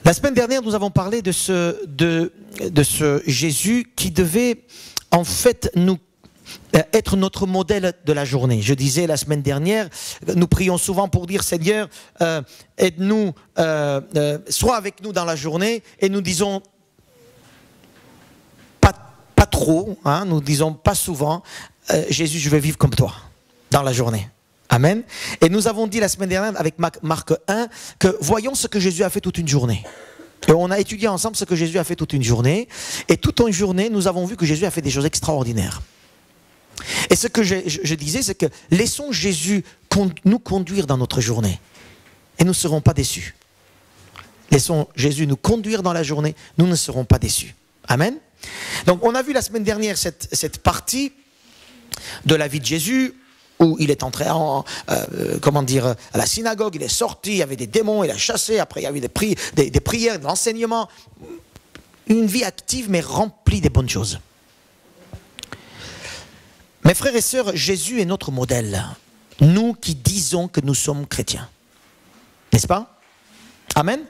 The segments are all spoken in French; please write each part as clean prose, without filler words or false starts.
La semaine dernière, nous avons parlé de ce Jésus qui devait en fait être notre modèle de la journée. Je disais la semaine dernière, nous prions souvent pour dire Seigneur, aide-nous, sois avec nous dans la journée, et nous disons pas trop, hein, nous disons pas souvent, Jésus, je veux vivre comme toi dans la journée. Amen. Et nous avons dit la semaine dernière avec Marc 1 que voyons ce que Jésus a fait toute une journée. Et on a étudié ensemble ce que Jésus a fait toute une journée. Et toute une journée, nous avons vu que Jésus a fait des choses extraordinaires. Et ce que je disais, c'est que laissons Jésus nous conduire dans notre journée. Et nous ne serons pas déçus. Laissons Jésus nous conduire dans la journée, nous ne serons pas déçus. Amen. Donc on a vu la semaine dernière cette partie de la vie de Jésus, où il est entré à la synagogue, il est sorti, il y avait des démons, il a chassé, après il y avait des prières, de l'enseignement. Une vie active mais remplie des bonnes choses. Mes frères et sœurs, Jésus est notre modèle. Nous qui disons que nous sommes chrétiens. N'est-ce pas? Amen.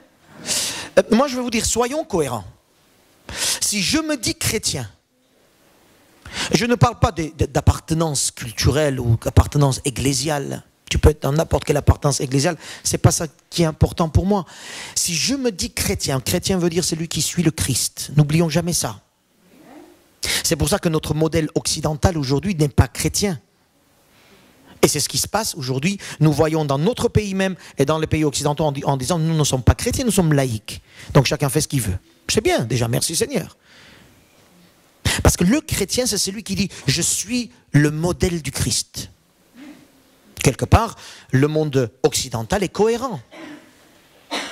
Moi je vais vous dire, soyons cohérents. Si je me dis chrétien, je ne parle pas d'appartenance culturelle ou d'appartenance ecclésiale. Tu peux être dans n'importe quelle appartenance ecclésiale. Ce n'est pas ça qui est important pour moi. Si je me dis chrétien, chrétien veut dire celui qui suit le Christ. N'oublions jamais ça. C'est pour ça que notre modèle occidental aujourd'hui n'est pas chrétien. Et c'est ce qui se passe aujourd'hui. Nous voyons dans notre pays même et dans les pays occidentaux en disant nous ne sommes pas chrétiens, nous sommes laïcs. Donc chacun fait ce qu'il veut. C'est bien déjà, merci Seigneur. Parce que le chrétien, c'est celui qui dit « Je suis le modèle du Christ ». Quelque part, le monde occidental est cohérent.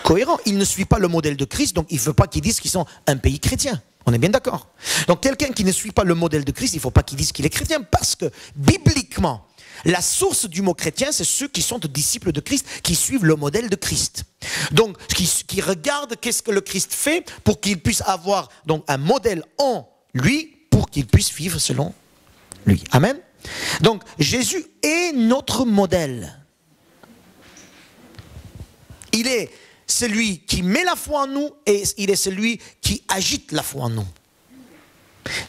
Cohérent. Il ne suit pas le modèle de Christ, donc il ne faut pas qu'ils disent qu'ils sont un pays chrétien. On est bien d'accord. Donc quelqu'un qui ne suit pas le modèle de Christ, il ne faut pas qu'il dise qu'il est chrétien, parce que bibliquement, la source du mot chrétien, c'est ceux qui sont disciples de Christ, qui suivent le modèle de Christ. Donc, qui regardent qu'est-ce que le Christ fait pour qu'il puisse avoir donc, un modèle en lui, pour qu'il puisse vivre selon lui. Amen. Donc, Jésus est notre modèle. Il est celui qui met la foi en nous et il est celui qui agite la foi en nous.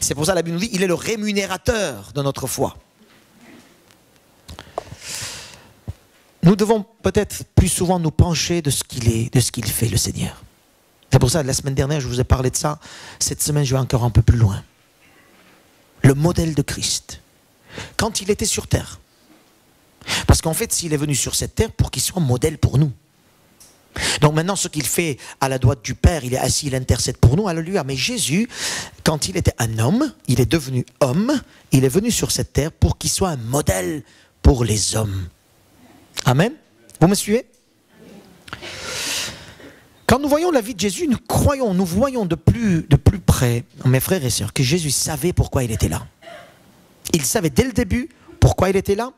C'est pour ça que la Bible nous dit, il est le rémunérateur de notre foi. Nous devons peut-être plus souvent nous pencher de ce qu'il est, de ce qu'il fait, le Seigneur. C'est pour ça que la semaine dernière, je vous ai parlé de ça. Cette semaine, je vais encore un peu plus loin. Le modèle de Christ. Quand il était sur terre. Parce qu'en fait, s'il est venu sur cette terre pour qu'il soit modèle pour nous. Donc maintenant, ce qu'il fait à la droite du Père, il est assis, il intercède pour nous. Alléluia. Mais Jésus, quand il était un homme, il est devenu homme. Il est venu sur cette terre pour qu'il soit un modèle pour les hommes. Amen. Vous me suivez? Quand nous voyons la vie de Jésus, nous voyons de plus près, mes frères et sœurs, que Jésus savait pourquoi il était là. Il savait dès le début pourquoi il était là.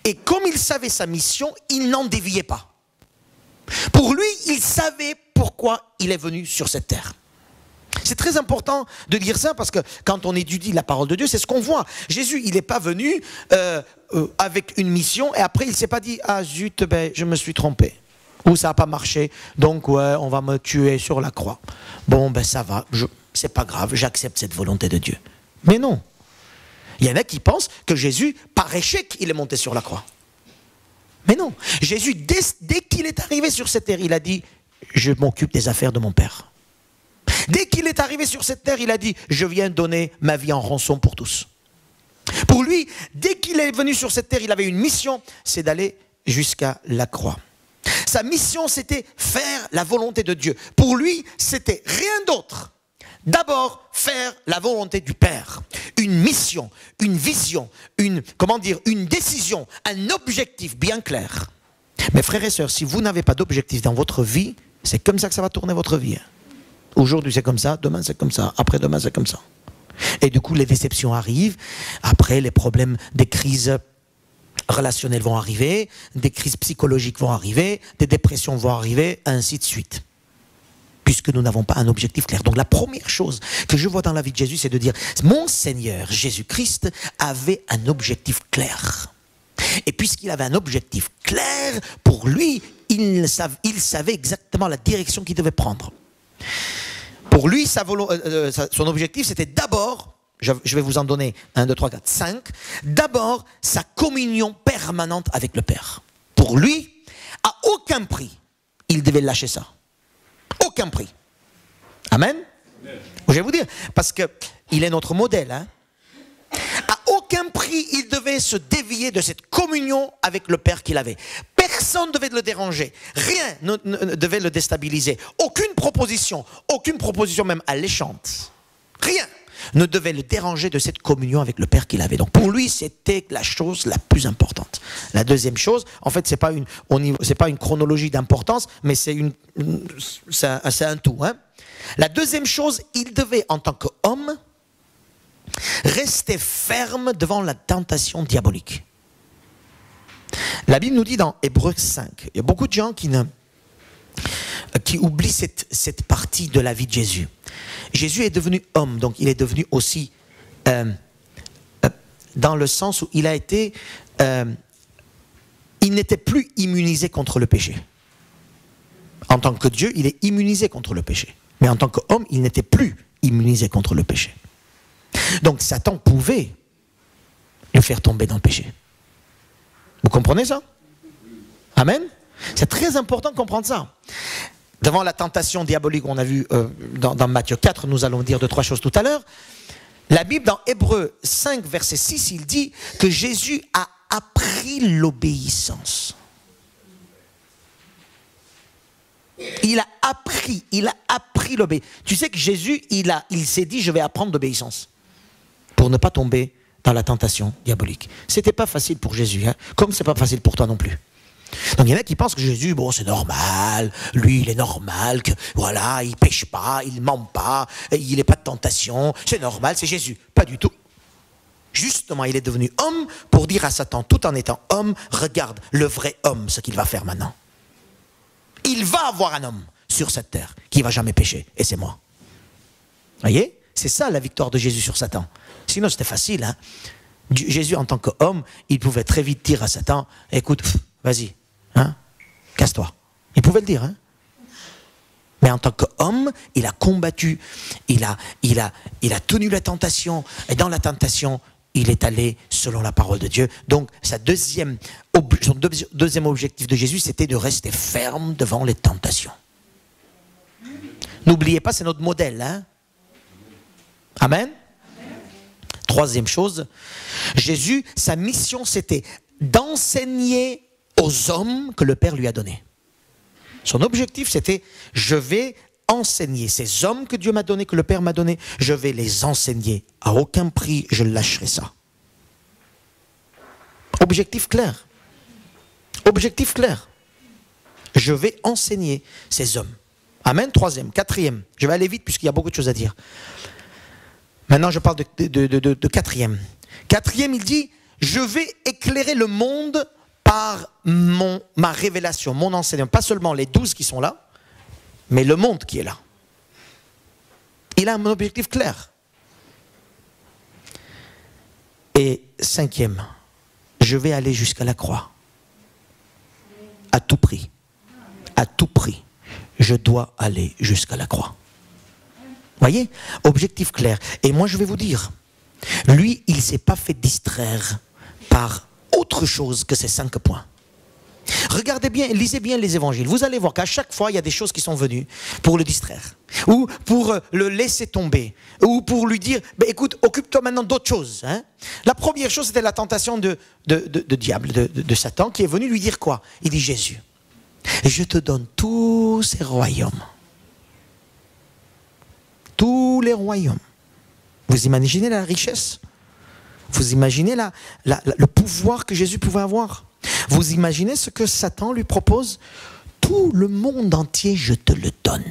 Et comme il savait sa mission, il n'en déviait pas. Pour lui, il savait pourquoi il est venu sur cette terre. C'est très important de dire ça parce que quand on étudie la parole de Dieu, c'est ce qu'on voit. Jésus, il n'est pas venu avec une mission et après il ne s'est pas dit « Ah zut, je me suis trompé ». Ou ça n'a pas marché, donc ouais, on va me tuer sur la croix. Bon, ça va, c'est pas grave, j'accepte cette volonté de Dieu. Mais non. Il y en a qui pensent que Jésus, par échec, il est monté sur la croix. Mais non. Jésus, dès qu'il est arrivé sur cette terre, il a dit « Je m'occupe des affaires de mon Père ». Dès qu'il est arrivé sur cette terre, il a dit « Je viens donner ma vie en rançon pour tous ». Pour lui, dès qu'il est venu sur cette terre, il avait une mission, c'est d'aller jusqu'à la croix. Sa mission, c'était faire la volonté de Dieu. Pour lui, c'était rien d'autre. D'abord, faire la volonté du Père. Une mission, une vision, une décision, un objectif bien clair. Mes frères et sœurs, si vous n'avez pas d'objectif dans votre vie, c'est comme ça que ça va tourner votre vie. Aujourd'hui, c'est comme ça, demain, c'est comme ça, après-demain, c'est comme ça. Et du coup, les déceptions arrivent. Après, les problèmes, des crises relationnelles vont arriver, des crises psychologiques vont arriver, des dépressions vont arriver, ainsi de suite. Puisque nous n'avons pas un objectif clair. Donc la première chose que je vois dans la vie de Jésus, c'est de dire, mon Seigneur Jésus-Christ avait un objectif clair. Et puisqu'il avait un objectif clair, pour lui, il savait exactement la direction qu'il devait prendre. Pour lui, son objectif, c'était d'abord, je vais vous en donner 1, 2, 3, 4, 5, d'abord sa communion permanente avec le Père. Pour lui, à aucun prix, il devait lâcher ça. Aucun prix. Amen. Je vais vous dire, parce qu'il est notre modèle. Hein. À aucun prix, il devait se dévier de cette communion avec le Père qu'il avait. Personne ne devait le déranger. Rien ne devait le déstabiliser. Aucune proposition même alléchante, rien ne devait le déranger de cette communion avec le Père qu'il avait. Donc pour lui, c'était la chose la plus importante. La deuxième chose, en fait, c'est pas une chronologie d'importance, mais c'est un tout. Hein. La deuxième chose, il devait, en tant qu'homme, rester ferme devant la tentation diabolique. La Bible nous dit dans Hébreux 5, il y a beaucoup de gens qui oublient cette partie de la vie de Jésus. Jésus est devenu homme, donc il est devenu aussi dans le sens où il a été, il n'était plus immunisé contre le péché. En tant que Dieu, il est immunisé contre le péché. Mais en tant qu'homme, il n'était plus immunisé contre le péché. Donc Satan pouvait le faire tomber dans le péché. Vous comprenez ça? Amen. C'est très important de comprendre ça. Devant la tentation diabolique, on a vu dans Matthieu 4, nous allons dire 2, 3 choses tout à l'heure. La Bible, dans Hébreux 5, verset 6, il dit que Jésus a appris l'obéissance. Il a appris l'obéissance. Tu sais que Jésus, il s'est dit, je vais apprendre l'obéissance pour ne pas tomber dans la tentation diabolique. C'était pas facile pour Jésus, hein, comme c'est pas facile pour toi non plus. Donc il y en a qui pensent que Jésus, bon, c'est normal, lui il est normal, que voilà, il pêche pas, il ment pas, il n'est pas de tentation, c'est normal, c'est Jésus. Pas du tout. Justement, il est devenu homme pour dire à Satan, tout en étant homme, regarde le vrai homme, ce qu'il va faire maintenant. Il va avoir un homme sur cette terre qui ne va jamais pécher, et c'est moi. Voyez? C'est ça la victoire de Jésus sur Satan. Sinon c'était facile. Hein? Jésus en tant qu'homme, il pouvait très vite dire à Satan, écoute, vas-y, hein, casse-toi. Il pouvait le dire. Hein? Mais en tant qu'homme, il a combattu, il a tenu la tentation, et dans la tentation, il est allé selon la parole de Dieu. Donc son deuxième objectif de Jésus, c'était de rester ferme devant les tentations. N'oubliez pas, c'est notre modèle. Hein? Amen. Troisième chose, Jésus, sa mission, c'était d'enseigner aux hommes que le Père lui a donnés. Son objectif, c'était, je vais enseigner ces hommes que Dieu m'a donnés, que le Père m'a donnés, je vais les enseigner. À aucun prix, je lâcherai ça. Objectif clair. Objectif clair. Je vais enseigner ces hommes. Amen. Troisième. Quatrième. Je vais aller vite puisqu'il y a beaucoup de choses à dire. Maintenant, je parle de quatrième. Quatrième, il dit, je vais éclairer le monde par ma révélation, mon enseignement. Pas seulement les 12 qui sont là, mais le monde qui est là. Il a un objectif clair. Et cinquième, je vais aller jusqu'à la croix. À tout prix. À tout prix. Je dois aller jusqu'à la croix. Voyez, objectif clair. Et moi, je vais vous dire, lui, il ne s'est pas fait distraire par autre chose que ces 5 points. Regardez bien, lisez bien les évangiles. Vous allez voir qu'à chaque fois, il y a des choses qui sont venues pour le distraire, ou pour le laisser tomber, ou pour lui dire, bah, écoute, occupe-toi maintenant d'autres choses. Hein. La première chose, c'était la tentation de diable, de Satan, qui est venu lui dire quoi? Il dit, Jésus, je te donne tous ces royaumes. Tous les royaumes. Vous imaginez la richesse? Vous imaginez le pouvoir que Jésus pouvait avoir? Vous imaginez ce que Satan lui propose? Tout le monde entier, je te le donne.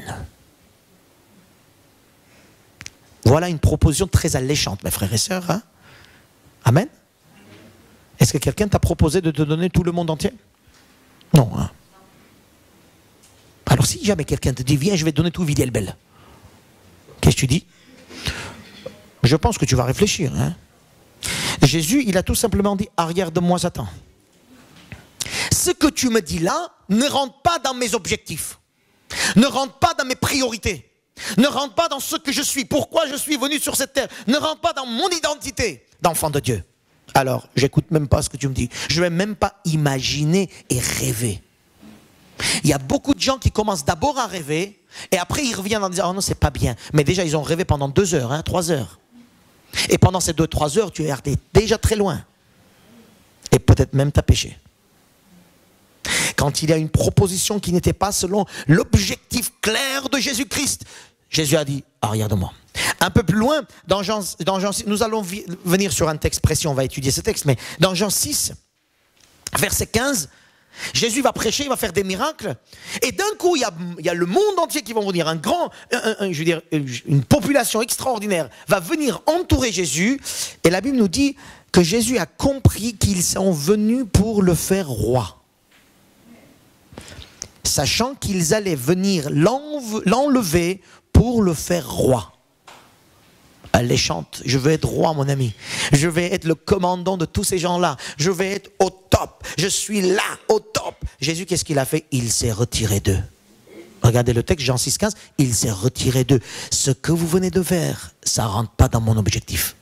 Voilà une proposition très alléchante, mes frères et sœurs. Hein? Amen. Est-ce que quelqu'un t'a proposé de te donner tout le monde entier? Non. Hein? Alors si jamais quelqu'un te dit, viens, je vais te donner tout Vidiel-Bel. Qu'est-ce que tu dis? Je pense que tu vas réfléchir. Hein? Jésus, il a tout simplement dit, arrière de moi, Satan. ce que tu me dis là ne rentre pas dans mes objectifs, ne rentre pas dans mes priorités, ne rentre pas dans ce que je suis, pourquoi je suis venu sur cette terre, ne rentre pas dans mon identité d'enfant de Dieu. Alors, j'écoute même pas ce que tu me dis. Je ne vais même pas imaginer et rêver. Il y a beaucoup de gens qui commencent d'abord à rêver et après ils reviennent en disant « Oh non, c'est pas bien ». Mais déjà, ils ont rêvé pendant 2 heures, 3 heures. Et pendant ces 2-3 heures, tu es déjà très loin. Et peut-être même tu as péché. Quand il y a une proposition qui n'était pas selon l'objectif clair de Jésus-Christ, Jésus a dit, regarde-moi. Un peu plus loin, dans Jean 6, nous allons venir sur un texte précis, on va étudier ce texte, mais dans Jean 6, verset 15, Jésus va prêcher, il va faire des miracles, et d'un coup, il y a le monde entier qui va venir, une population extraordinaire va venir entourer Jésus, et la Bible nous dit que Jésus a compris qu'ils sont venus pour le faire roi. Sachant qu'ils allaient venir l'enlever pour le faire roi. Elle chante, je veux être roi mon ami, je vais être le commandant de tous ces gens-là, je vais être au top, je suis là, au top. Jésus, qu'est-ce qu'il a fait? Il s'est retiré d'eux. Regardez le texte, Jean 6, 15, il s'est retiré d'eux. Ce que vous venez de faire, ça ne rentre pas dans mon objectif.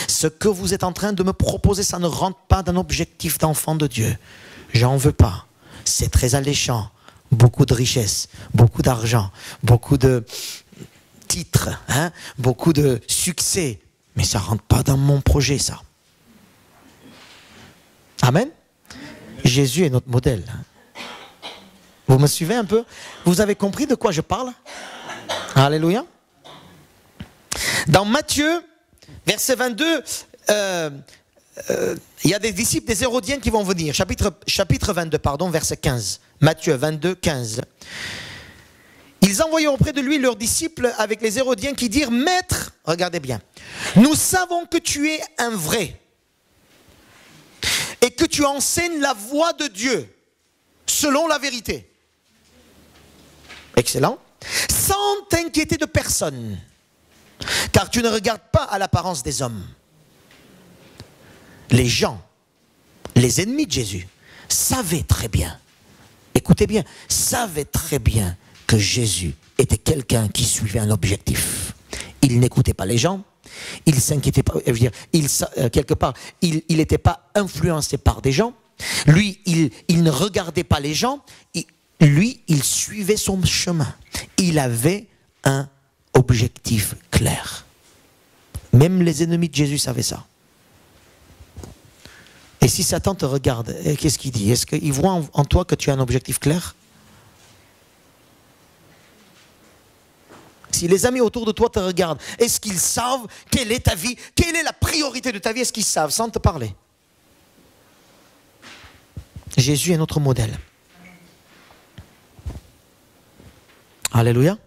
Ce que vous êtes en train de me proposer, ça ne rentre pas dans l'objectif d'enfant de Dieu. J'en veux pas. C'est très alléchant. Beaucoup de richesses, beaucoup d'argent, beaucoup de titres, beaucoup de succès. Mais ça ne rentre pas dans mon projet, ça. Amen. Jésus est notre modèle. Vous me suivez un peu? Vous avez compris de quoi je parle? Alléluia. Dans Matthieu, verset 22, il y a des disciples des Hérodiens qui vont venir. Chapitre 22, pardon, verset 15. Matthieu 22, 15. Ils envoyaient auprès de lui leurs disciples avec les Hérodiens qui dirent « Maître, regardez bien, nous savons que tu es un vrai et que tu enseignes la voie de Dieu selon la vérité. » Excellent. Sans t'inquiéter de personne, car tu ne regardes pas à l'apparence des hommes. Les gens, les ennemis de Jésus, savaient très bien, écoutez bien, savaient très bien que Jésus était quelqu'un qui suivait un objectif. Il n'écoutait pas les gens, il s'inquiétait pas, je veux dire, quelque part, il n'était pas influencé par des gens. Lui, il ne regardait pas les gens, lui, il suivait son chemin. Il avait un objectif clair. Même les ennemis de Jésus savaient ça. Et si Satan te regarde, qu'est-ce qu'il dit? Est-ce qu'il voit en toi que tu as un objectif clair? Si les amis autour de toi te regardent, est-ce qu'ils savent quelle est ta vie? Quelle est la priorité de ta vie? Est-ce qu'ils savent sans te parler? Jésus est notre modèle. Alléluia.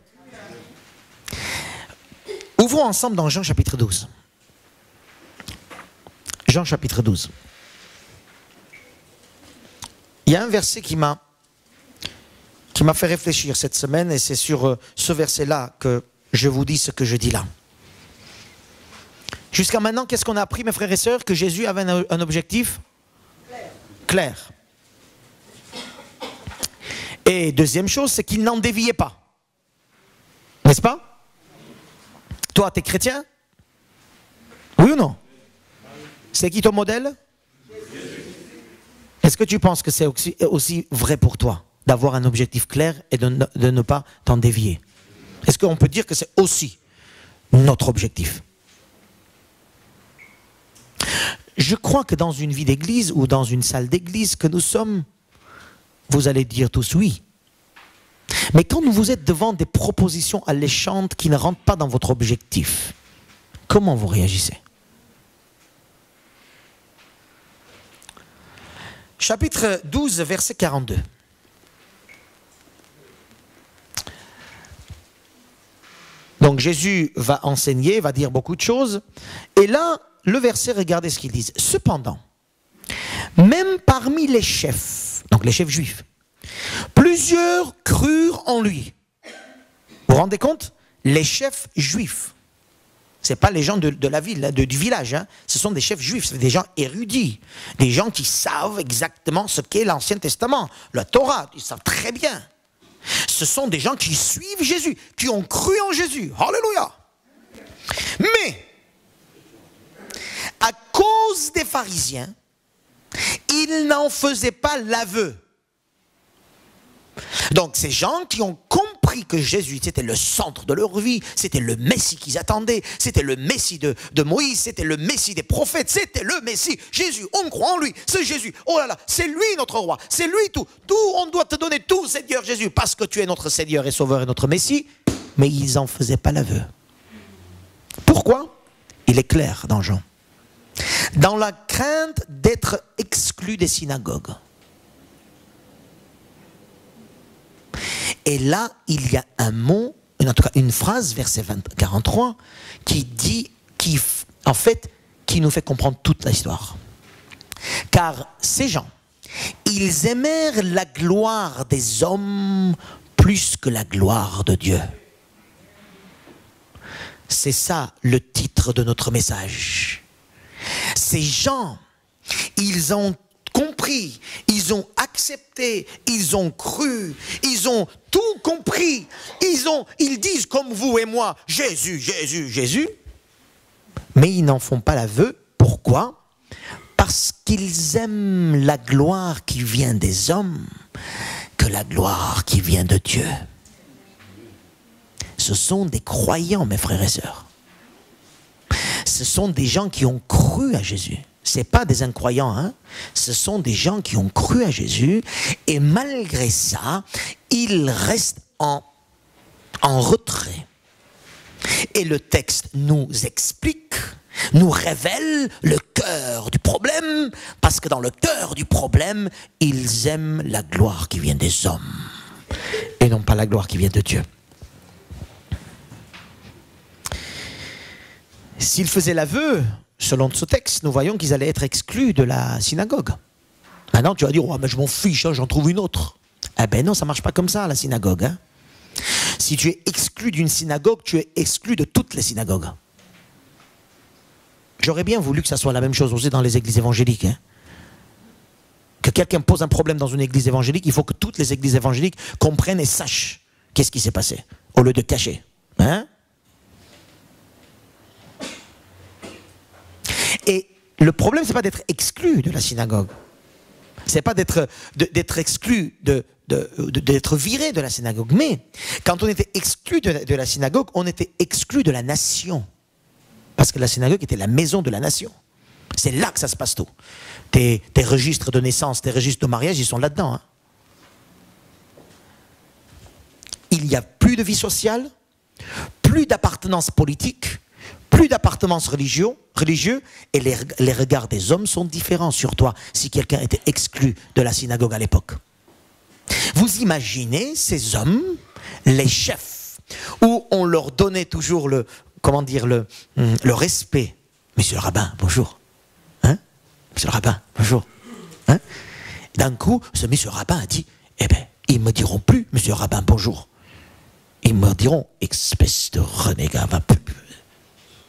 Ouvrons ensemble dans Jean chapitre 12. Jean chapitre 12. Il y a un verset qui m'a fait réfléchir cette semaine, et c'est sur ce verset-là que je vous dis ce que je dis là. Jusqu'à maintenant, qu'est-ce qu'on a appris, mes frères et sœurs? Que Jésus avait un objectif clair. Et deuxième chose, c'est qu'il n'en déviait pas. N'est-ce pas? Toi, tu es chrétien? Oui ou non? C'est qui ton modèle? Est-ce que tu penses que c'est aussi vrai pour toi d'avoir un objectif clair et de ne pas t'en dévier? Est-ce qu'on peut dire que c'est aussi notre objectif? Je crois que dans une vie d'église ou dans une salle d'église que nous sommes, vous allez dire tous oui. Mais quand vous êtes devant des propositions alléchantes qui ne rentrent pas dans votre objectif, comment vous réagissez? Chapitre 12, verset 42. Donc Jésus va enseigner, va dire beaucoup de choses. Et là, le verset, regardez ce qu'ils disent. Cependant, même parmi les chefs, donc les chefs juifs, plusieurs crurent en lui. Vous vous rendez compte? Les chefs juifs. Ce n'est pas les gens de la ville, du village. Hein. Ce sont des chefs juifs, c'est des gens érudits. Des gens qui savent exactement ce qu'est l'Ancien Testament. La Torah, ils savent très bien. Ce sont des gens qui suivent Jésus, qui ont cru en Jésus. Alléluia. Mais, à cause des pharisiens, ils n'en faisaient pas l'aveu. Donc ces gens qui ont compris que Jésus c'était le centre de leur vie, c'était le Messie qu'ils attendaient, c'était le Messie de Moïse, c'était le Messie des prophètes, c'était le Messie, Jésus, on croit en lui, c'est Jésus, oh là là, c'est lui notre roi, c'est lui tout, on doit te donner tout Seigneur Jésus, parce que tu es notre Seigneur et Sauveur et notre Messie, mais ils n'en faisaient pas l'aveu. Pourquoi? Il est clair dans Jean. Dans la crainte d'être exclus des synagogues. Et là, il y a un mot, en tout cas une phrase, verset 43, qui dit, en fait, qui nous fait comprendre toute l'histoire. Car ces gens, ils aimèrent la gloire des hommes plus que la gloire de Dieu. C'est ça le titre de notre message. Ces gens, ils ont compris, ils ont accepté, ils ont cru, ils ont tout compris. Ils disent comme vous et moi, Jésus, Jésus, Jésus. Mais ils n'en font pas l'aveu. Pourquoi? Parce qu'ils aiment la gloire qui vient des hommes que la gloire qui vient de Dieu. Ce sont des croyants, mes frères et sœurs. Ce sont des gens qui ont cru à Jésus. Ce n'est pas des incroyants, hein? Ce sont des gens qui ont cru à Jésus et malgré ça, ils restent en retrait. Et le texte nous explique, nous révèle le cœur du problème, parce que dans le cœur du problème, ils aiment la gloire qui vient des hommes et non pas la gloire qui vient de Dieu. S'ils faisaient l'aveu, selon ce texte, nous voyons qu'ils allaient être exclus de la synagogue. Maintenant, tu vas dire, oh, mais je m'en fiche, hein, j'en trouve une autre. Eh ben non, ça ne marche pas comme ça, la synagogue. Hein. Si tu es exclu d'une synagogue, tu es exclu de toutes les synagogues. J'aurais bien voulu que ça soit la même chose aussi dans les églises évangéliques. Hein. Que quelqu'un pose un problème dans une église évangélique, il faut que toutes les églises évangéliques comprennent et sachent qu'est-ce qui s'est passé, au lieu de cacher. Hein? Et le problème, ce n'est pas d'être exclu de la synagogue. Ce n'est pas d'être exclu, d'être viré de la synagogue. Mais quand on était exclu de la synagogue, on était exclu de la nation. Parce que la synagogue était la maison de la nation. C'est là que ça se passe tout. Tes registres de naissance, tes registres de mariage, ils sont là-dedans. Hein. Il n'y a plus de vie sociale, plus d'appartenance politique, plus d'appartenance religieux, et les regards des hommes sont différents sur toi si quelqu'un était exclu de la synagogue à l'époque. Vous imaginez ces hommes, les chefs, où on leur donnait toujours le respect. Monsieur le rabbin, bonjour. Hein? Monsieur le rabbin, bonjour. Hein? D'un coup, ce monsieur le rabbin a dit, eh bien, ils ne me diront plus, monsieur le rabbin, bonjour. Ils me diront, espèce de renégat, va plus.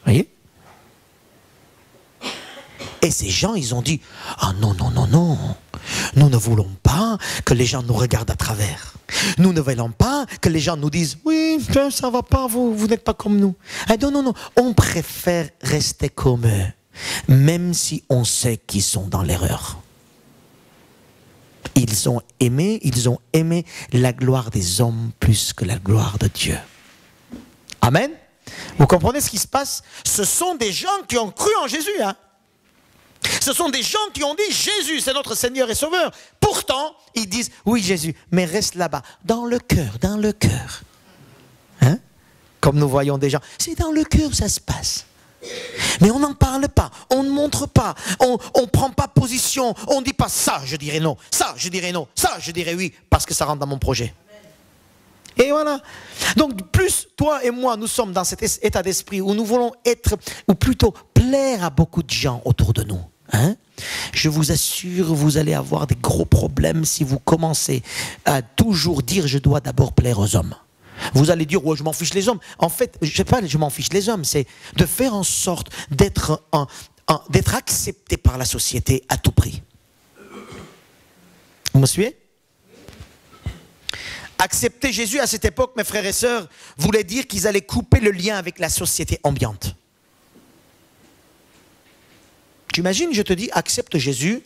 Voyez? Et ces gens, ils ont dit, ah non, non, non, non, nous ne voulons pas que les gens nous regardent à travers. Nous ne voulons pas que les gens nous disent, oui, ça va pas, vous n'êtes pas comme nous. Ah non, non, non, on préfère rester comme eux, même si on sait qu'ils sont dans l'erreur. Ils ont aimé la gloire des hommes plus que la gloire de Dieu. Amen. Vous comprenez ce qui se passe? Ce sont des gens qui ont cru en Jésus. Hein? Ce sont des gens qui ont dit Jésus, c'est notre Seigneur et Sauveur. Pourtant, ils disent oui Jésus, mais reste là-bas, dans le cœur, dans le cœur. Hein? Comme nous voyons des gens, c'est dans le cœur ça se passe. Mais on n'en parle pas, on ne montre pas, on ne prend pas position, on ne dit pas ça, je dirais non, ça, je dirais non, ça, je dirais oui, parce que ça rentre dans mon projet. Et voilà. Donc plus toi et moi nous sommes dans cet état d'esprit où nous voulons être, ou plutôt plaire à beaucoup de gens autour de nous. Hein? Je vous assure, vous allez avoir des gros problèmes si vous commencez à toujours dire je dois d'abord plaire aux hommes. Vous allez dire, ouais, je m'en fiche les hommes. En fait, je sais pas, je m'en fiche les hommes, c'est de faire en sorte d'être accepté par la société à tout prix. Vous me suivez? Accepter Jésus à cette époque, mes frères et sœurs, voulait dire qu'ils allaient couper le lien avec la société ambiante. Tu imagines, je te dis, accepte Jésus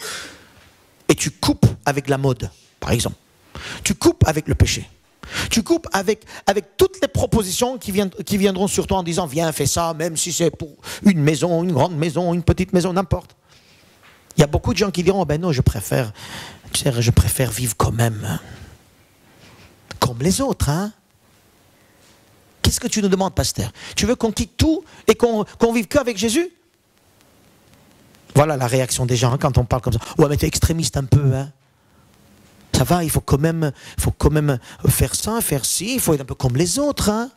et tu coupes avec la mode, par exemple. Tu coupes avec le péché. Tu coupes avec toutes les propositions qui viendront sur toi en disant, viens, fais ça, même si c'est pour une maison, une grande maison, une petite maison, n'importe. Il y a beaucoup de gens qui diront, oh ben non, je préfère vivre quand même comme les autres, hein. Qu'est-ce que tu nous demandes, pasteur? Tu veux qu'on quitte tout et qu'on vive qu'avec Jésus? Voilà la réaction des gens hein, quand on parle comme ça. Ouais, mais t'es extrémiste un peu, hein. Ça va, il faut quand même faire ça, faire ci, il faut être un peu comme les autres, hein.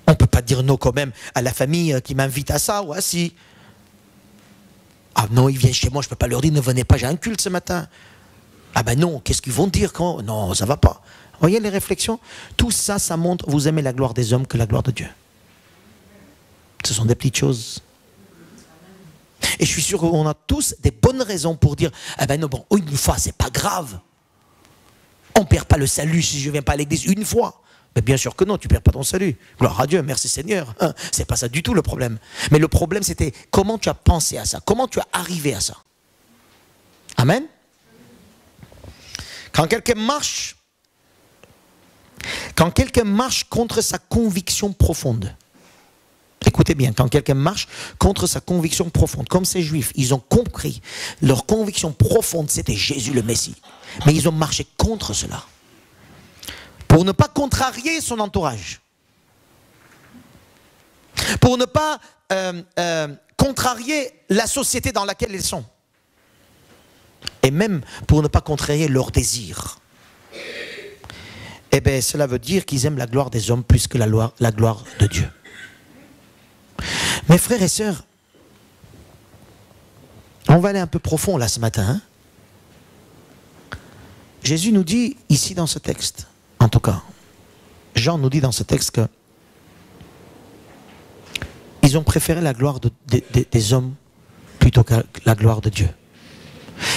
On ne peut pas dire non quand même à la famille qui m'invite à ça ou à ci. Ah non, ils viennent chez moi, je ne peux pas leur dire, ne venez pas, j'ai un culte ce matin. Ah ben non, qu'est-ce qu'ils vont dire quand... Non, ça ne va pas. Vous voyez les réflexions? Tout ça, ça montre, vous aimez la gloire des hommes que la gloire de Dieu. Ce sont des petites choses. Et je suis sûr qu'on a tous des bonnes raisons pour dire, ah ben non, bon, une fois, c'est pas grave. On ne perd pas le salut si je ne viens pas à l'église une fois. Mais bien sûr que non, tu ne perds pas ton salut. Gloire à Dieu, merci Seigneur. Hein, c'est pas ça du tout le problème. Mais le problème, c'était comment tu as pensé à ça, comment tu as arrivé à ça. Amen. Quand quelqu'un marche contre sa conviction profonde, écoutez bien, quand quelqu'un marche contre sa conviction profonde, comme ces Juifs, ils ont compris, leur conviction profonde, c'était Jésus le Messie. Mais ils ont marché contre cela. Pour ne pas contrarier son entourage. Pour ne pas contrarier la société dans laquelle ils sont. Et même pour ne pas contrarier leurs désirs. Eh bien, cela veut dire qu'ils aiment la gloire des hommes plus que la gloire de Dieu. Mes frères et sœurs, on va aller un peu profond là ce matin. Hein? Jésus nous dit ici dans ce texte, en tout cas, Jean nous dit dans ce texte que ils ont préféré la gloire des hommes plutôt que la gloire de Dieu.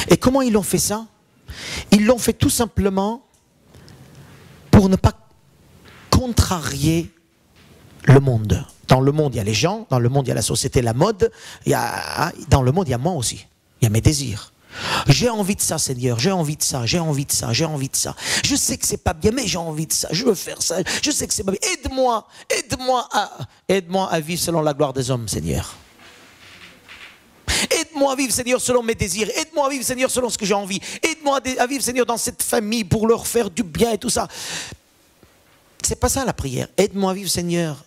Et comment ils l'ont fait ça? Ils l'ont fait tout simplement pour ne pas contrarier le monde. Dans le monde, il y a les gens, dans le monde, il y a la société, la mode, dans le monde, il y a moi aussi, il y a mes désirs. J'ai envie de ça, Seigneur, j'ai envie de ça, j'ai envie de ça, j'ai envie de ça. Je sais que c'est pas bien, mais j'ai envie de ça, je veux faire ça, je sais que c'est pas bien. Aide-moi à vivre selon la gloire des hommes, Seigneur. Aide-moi à vivre, Seigneur, selon mes désirs. Aide-moi à vivre, Seigneur, selon ce que j'ai envie. Aide-moi à vivre, Seigneur, dans cette famille pour leur faire du bien et tout ça. C'est pas ça la prière. Aide-moi à vivre, Seigneur,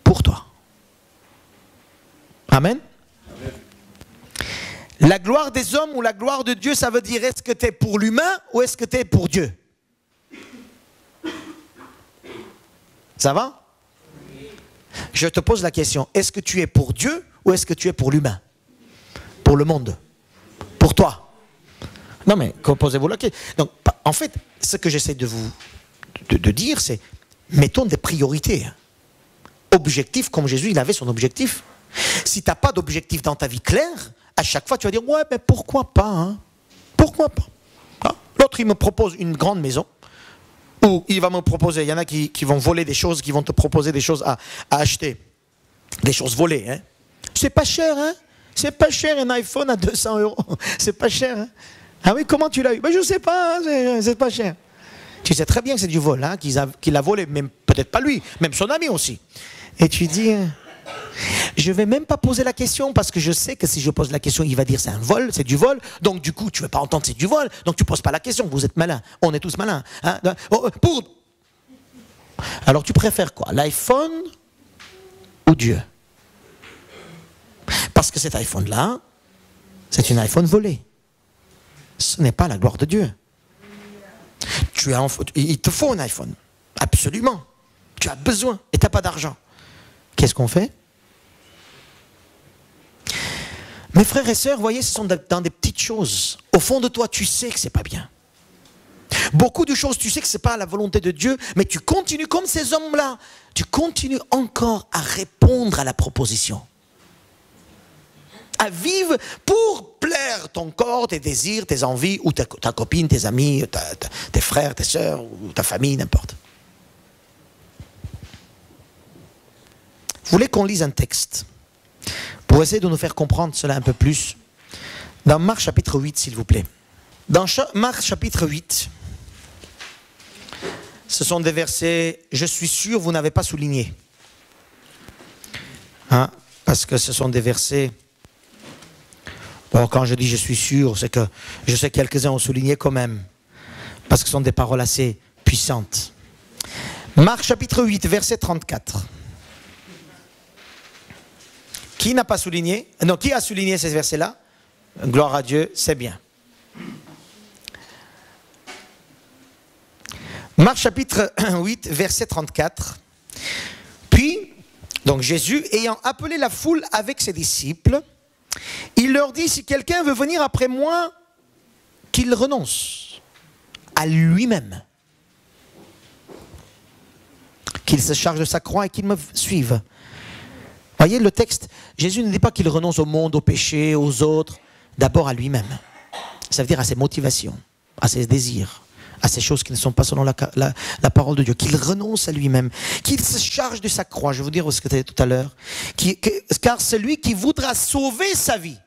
pour toi. Amen. Amen. La gloire des hommes ou la gloire de Dieu, ça veut dire est-ce que tu es pour l'humain ou est-ce que tu es pour Dieu? Ça va? Je te pose la question, est-ce que tu es pour Dieu ou est-ce que tu es pour l'humain? Pour le monde? Pour toi? Non mais, posez-vous la question. Donc, en fait, ce que j'essaie de vous dire, c'est mettons des priorités. Objectif, comme Jésus, il avait son objectif. Si tu n'as pas d'objectif dans ta vie claire, à chaque fois tu vas dire, ouais, mais pourquoi pas, hein? Pourquoi pas? Ah, l'autre, il me propose une grande maison. Ou il va me proposer, il y en a qui vont voler des choses, qui vont te proposer des choses à acheter. Des choses volées, hein. C'est pas cher, hein. C'est pas cher un iPhone à 200 €. C'est pas cher, hein. Ah oui, comment tu l'as eu? Ben, je sais pas, hein, c'est pas cher. Tu sais très bien que c'est du vol, hein, qu'il a volé, même peut-être pas lui, même son ami aussi. Et tu dis, je vais même pas poser la question parce que je sais que si je pose la question, il va dire c'est un vol, c'est du vol. Donc du coup, tu ne veux pas entendre c'est du vol, donc tu poses pas la question. Vous êtes malin, on est tous malins. Hein? Alors tu préfères quoi? L'iPhone ou Dieu? Parce que cet iPhone-là, c'est un iPhone volé. Ce n'est pas la gloire de Dieu. Il te faut un iPhone, absolument. Tu as besoin et tu n'as pas d'argent. Qu'est-ce qu'on fait? Mes frères et sœurs, vous voyez, ce sont dans des petites choses. Au fond de toi, tu sais que c'est pas bien. Beaucoup de choses, tu sais que ce n'est pas la volonté de Dieu, mais tu continues comme ces hommes-là. Tu continues encore à répondre à la proposition. À vivre pour plaire ton corps, tes désirs, tes envies, ou ta copine, tes amis, tes frères, tes sœurs, ou ta famille, n'importe. Vous voulez qu'on lise un texte pour essayer de nous faire comprendre cela un peu plus. Dans Marc chapitre 8, s'il vous plaît. Dans Marc chapitre 8, ce sont des versets, je suis sûr, vous n'avez pas souligné. Hein? Parce que ce sont des versets... Bon, quand je dis je suis sûr, c'est que je sais que quelques-uns ont souligné quand même. Parce que ce sont des paroles assez puissantes. Marc chapitre 8, verset 34. Qui n'a pas souligné? Non, qui a souligné ces versets-là? Gloire à Dieu, c'est bien. Marc chapitre 8, verset 34. Puis, donc Jésus, ayant appelé la foule avec ses disciples, il leur dit, si quelqu'un veut venir après moi, qu'il renonce à lui-même, qu'il se charge de sa croix et qu'il me suive. Voyez le texte, Jésus ne dit pas qu'il renonce au monde, au péché, aux autres, d'abord à lui-même. Ça veut dire à ses motivations, à ses désirs, à ces choses qui ne sont pas selon la parole de Dieu, qu'il renonce à lui-même, qu'il se charge de sa croix. Je vais vous dire ce que c'était tout à l'heure. Car celui qui voudra sauver sa vie,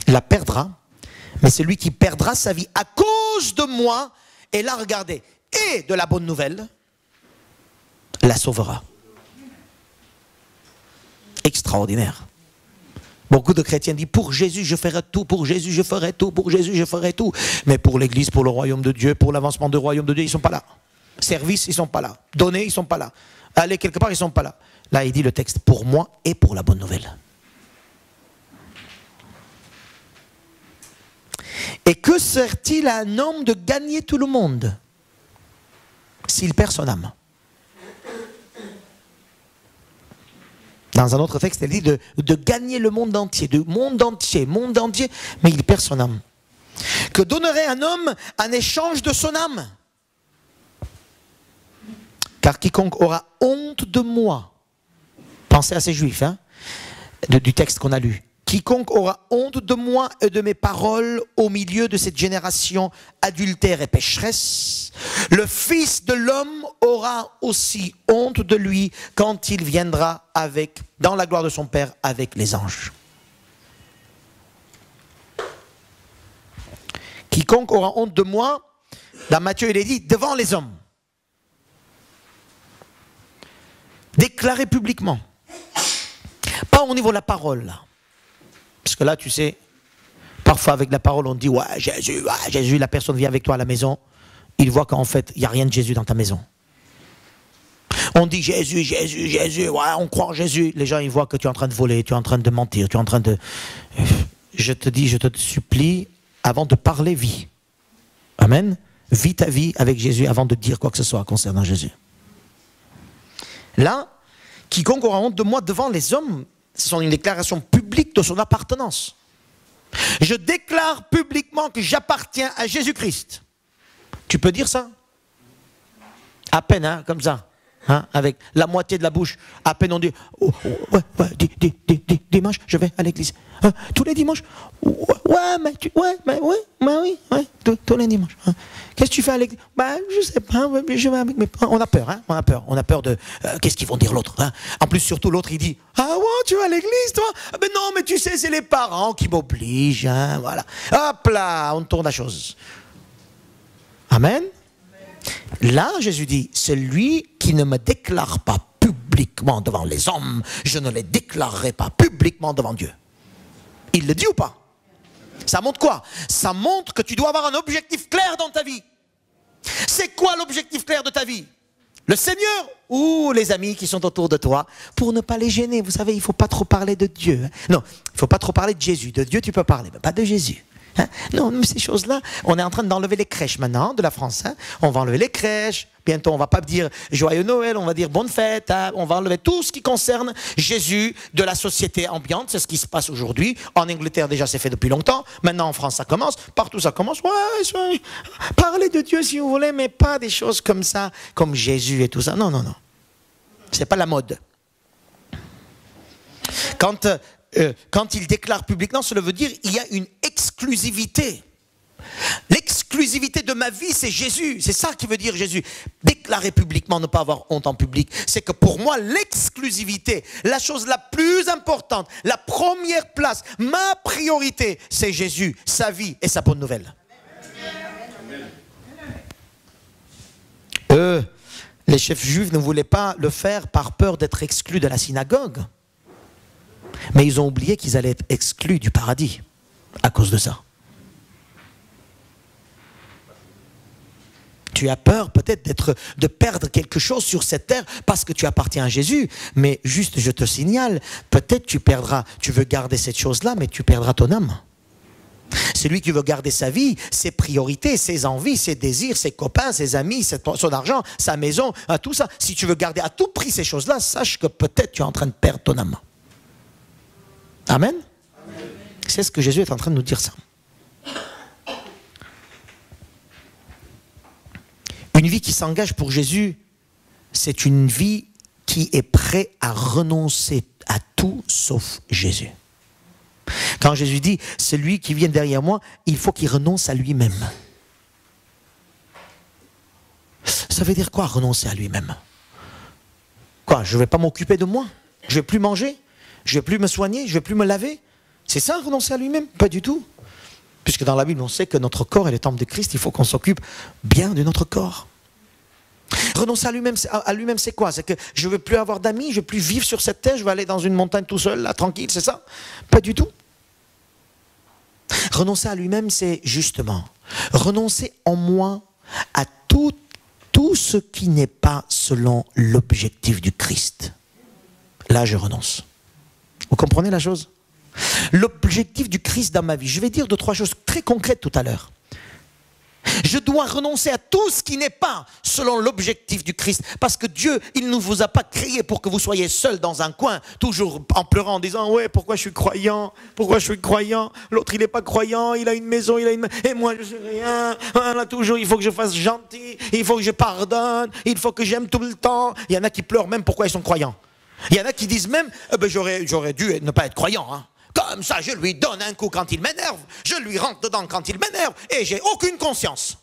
la perdra, mais celui qui perdra sa vie à cause de moi, et là regardez, et de la bonne nouvelle, la sauvera. Extraordinaire. Beaucoup de chrétiens disent, pour Jésus je ferai tout, pour Jésus je ferai tout, pour Jésus je ferai tout. Mais pour l'Église, pour le royaume de Dieu, pour l'avancement du royaume de Dieu, ils ne sont pas là. Service, ils ne sont pas là. Donner, ils ne sont pas là. Aller quelque part, ils ne sont pas là. Là, il dit le texte, pour moi et pour la bonne nouvelle. Et que sert-il à un homme de gagner tout le monde s'il perd son âme? Dans un autre texte, elle dit de gagner le monde entier, monde entier, mais il perd son âme. Que donnerait un homme en échange de son âme? Car quiconque aura honte de moi, pensez à ces juifs, hein, du texte qu'on a lu. Quiconque aura honte de moi et de mes paroles au milieu de cette génération adultère et pécheresse, le Fils de l'homme aura aussi honte de lui quand il viendra dans la gloire de son Père avec les anges. Quiconque aura honte de moi, dans Matthieu il est dit, devant les hommes. Déclaré publiquement. Pas au niveau de la parole, là. Parce que là, tu sais, parfois avec la parole, on dit, ouais, Jésus, la personne vient avec toi à la maison, il voit qu'en fait, il n'y a rien de Jésus dans ta maison. On dit Jésus, ouais, on croit en Jésus. Les gens, ils voient que tu es en train de voler, tu es en train de mentir, tu es en train de... Je te supplie, avant de parler, vis. Amen. Vis ta vie avec Jésus avant de dire quoi que ce soit concernant Jésus. Là, quiconque aura honte de moi devant les hommes, ce sont une déclaration publique de son appartenance. Je déclare publiquement que j'appartiens à Jésus-Christ. Tu peux dire ça? À peine, hein, comme ça. Hein, avec la moitié de la bouche. À peine on dit, dimanche, je vais à l'église. Hein, tous les dimanches? Oui, tous les dimanches. Hein. Qu'est-ce que tu fais à l'église? Je sais pas, je vais avec mes parents. On a peur, hein, on a peur de, qu'est-ce qu'ils vont dire l'autre, hein. En plus, surtout, l'autre, il dit, ah ouais, tu vas à l'église, toi? Mais non, mais tu sais, c'est les parents qui m'obligent, hein, voilà. Hop là, on tourne la chose. Amen. Là, Jésus dit, celui qui ne me déclare pas publiquement devant les hommes, je ne les déclarerai pas publiquement devant Dieu. Il le dit ou pas? Ça montre quoi? Ça montre que tu dois avoir un objectif clair dans ta vie. C'est quoi l'objectif clair de ta vie? Le Seigneur ou les amis qui sont autour de toi, pour ne pas les gêner. Vous savez, il ne faut pas trop parler de Dieu. Non, il ne faut pas trop parler de Jésus. De Dieu, tu peux parler, mais pas de Jésus. Hein? Non, mais ces choses-là, on est en train d'enlever les crèches maintenant de la France. Hein? On va enlever les crèches, Bientôt, on ne va pas dire joyeux Noël, on va dire bonne fête. Hein. On va enlever tout ce qui concerne Jésus de la société ambiante. C'est ce qui se passe aujourd'hui. En Angleterre, déjà, c'est fait depuis longtemps. Maintenant, en France, ça commence. Partout, ça commence. Ouais, parlez de Dieu si vous voulez, mais pas des choses comme ça, comme Jésus et tout ça. Non, non, non. Ce n'est pas la mode. Quand il déclare publiquement, cela veut dire qu'il y a une exclusivité. L'exclusivité de ma vie, c'est Jésus. C'est ça qui veut dire Jésus. Déclarer publiquement, ne pas avoir honte en public, c'est que pour moi, l'exclusivité, la chose la plus importante, la première place, ma priorité, c'est Jésus, sa vie et sa bonne nouvelle. Les chefs juifs ne voulaient pas le faire par peur d'être exclus de la synagogue. Mais ils ont oublié qu'ils allaient être exclus du paradis à cause de ça. Tu as peur peut-être de perdre quelque chose sur cette terre parce que tu appartiens à Jésus. Mais juste, je te signale, peut-être tu veux garder cette chose-là, mais tu perdras ton âme. Celui qui veut garder sa vie, ses priorités, ses envies, ses désirs, ses copains, ses amis, son argent, sa maison, tout ça. Si tu veux garder à tout prix ces choses-là, sache que peut-être tu es en train de perdre ton âme. Amen. C'est ce que Jésus est en train de nous dire ça. Une vie qui s'engage pour Jésus, c'est une vie qui est prête à renoncer à tout sauf Jésus. Quand Jésus dit, celui qui vient derrière moi, il faut qu'il renonce à lui-même. Ça veut dire quoi, renoncer à lui-même? Quoi, je ne vais pas m'occuper de moi? Je ne vais plus manger? Je ne vais plus me soigner? Je ne vais plus me laver? C'est ça, renoncer à lui-même? Pas du tout. Puisque dans la Bible, on sait que notre corps est le temple de Christ, il faut qu'on s'occupe bien de notre corps. Renoncer à lui-même, c'est quoi? C'est que je ne veux plus avoir d'amis, je ne veux plus vivre sur cette terre, je vais aller dans une montagne tout seul, là, tranquille, c'est ça? Pas du tout. Renoncer à lui-même, c'est justement renoncer en moi à tout ce qui n'est pas selon l'objectif du Christ. Là, je renonce. Vous comprenez la chose? L'objectif du Christ dans ma vie. Je vais dire 2 ou 3 choses très concrètes tout à l'heure. Je dois renoncer à tout ce qui n'est pas selon l'objectif du Christ. Parce que Dieu, il ne vous a pas créé pour que vous soyez seul dans un coin, toujours en pleurant, en disant « Ouais, pourquoi je suis croyant? Pourquoi je suis croyant? L'autre, il n'est pas croyant, il a une maison, et moi, je ne sais rien. Voilà, toujours, il faut que je fasse gentil, il faut que je pardonne, il faut que j'aime tout le temps. » Il y en a qui pleurent même pourquoi ils sont croyants. Il y en a qui disent même j'aurais dû ne pas être croyant, hein. Comme ça, je lui donne un coup quand il m'énerve, je lui rentre dedans quand il m'énerve, et j'ai aucune conscience.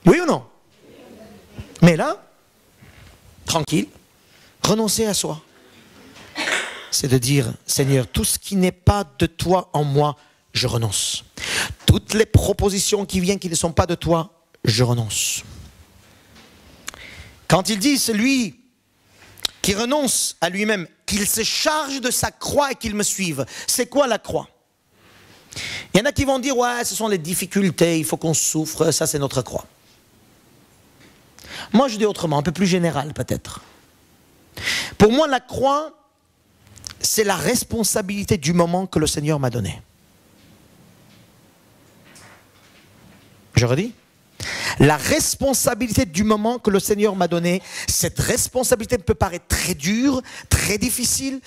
Oui ou non? Mais là, tranquille, renoncer à soi. C'est de dire, Seigneur, tout ce qui n'est pas de toi en moi, je renonce. Toutes les propositions qui viennent qui ne sont pas de toi, je renonce. Quand il dit, celui qui renonce à lui-même, qu'il se charge de sa croix et qu'il me suive. C'est quoi la croix? Il y en a qui vont dire, ouais, ce sont les difficultés, il faut qu'on souffre, ça c'est notre croix. Moi je dis autrement, un peu plus général peut-être. Pour moi la croix, c'est la responsabilité du moment que le Seigneur m'a donné. Je redis? La responsabilité du moment que le Seigneur m'a donné, cette responsabilité peut paraître très dure, très difficile,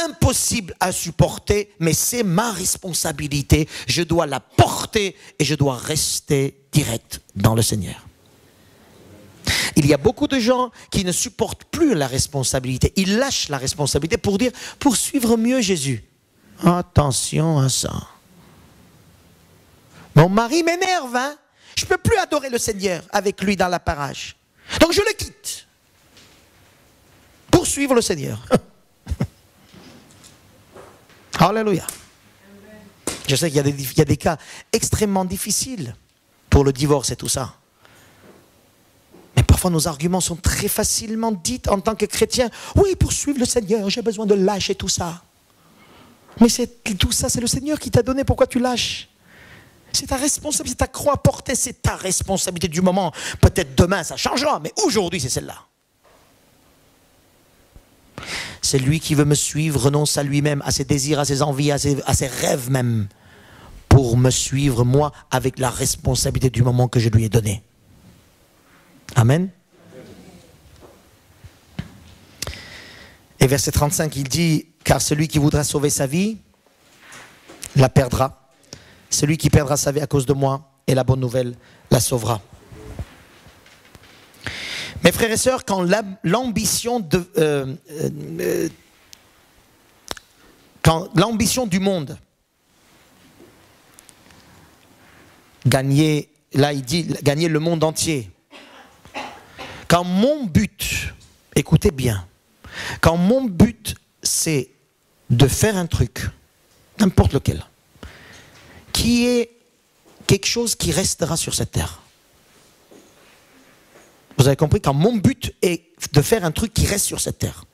impossible à supporter, mais c'est ma responsabilité. Je dois la porter et je dois rester direct dans le Seigneur. Il y a beaucoup de gens qui ne supportent plus la responsabilité. Ils lâchent la responsabilité pour suivre mieux Jésus. Attention à ça. Mon mari m'énerve, hein? Je ne peux plus adorer le Seigneur avec lui dans la parage. Donc je le quitte. Pour suivre le Seigneur. Alléluia. Je sais qu'il y a des cas extrêmement difficiles pour le divorce et tout ça. Mais parfois nos arguments sont très facilement dits en tant que chrétien. Oui, pour suivre le Seigneur, j'ai besoin de lâcher tout ça. Mais tout ça, c'est le Seigneur qui t'a donné. Pourquoi tu lâches? C'est ta responsabilité, c'est ta croix à porter, c'est ta responsabilité du moment. Peut-être demain ça changera, mais aujourd'hui c'est celle-là. C'est lui qui veut me suivre, renonce à lui-même, à ses désirs, à ses envies, à ses rêves même, pour me suivre moi avec la responsabilité du moment que je lui ai donné. Amen. Et verset 35, il dit, car celui qui voudra sauver sa vie, la perdra. Celui qui perdra sa vie à cause de moi, et la bonne nouvelle la sauvera. Mes frères et sœurs, quand l'ambition du monde, gagner, là il dit gagner le monde entier. Quand mon but, écoutez bien, quand mon but c'est de faire un truc, n'importe lequel, qui est quelque chose qui restera sur cette terre. Vous avez compris, quand mon but est de faire un truc qui reste sur cette terre,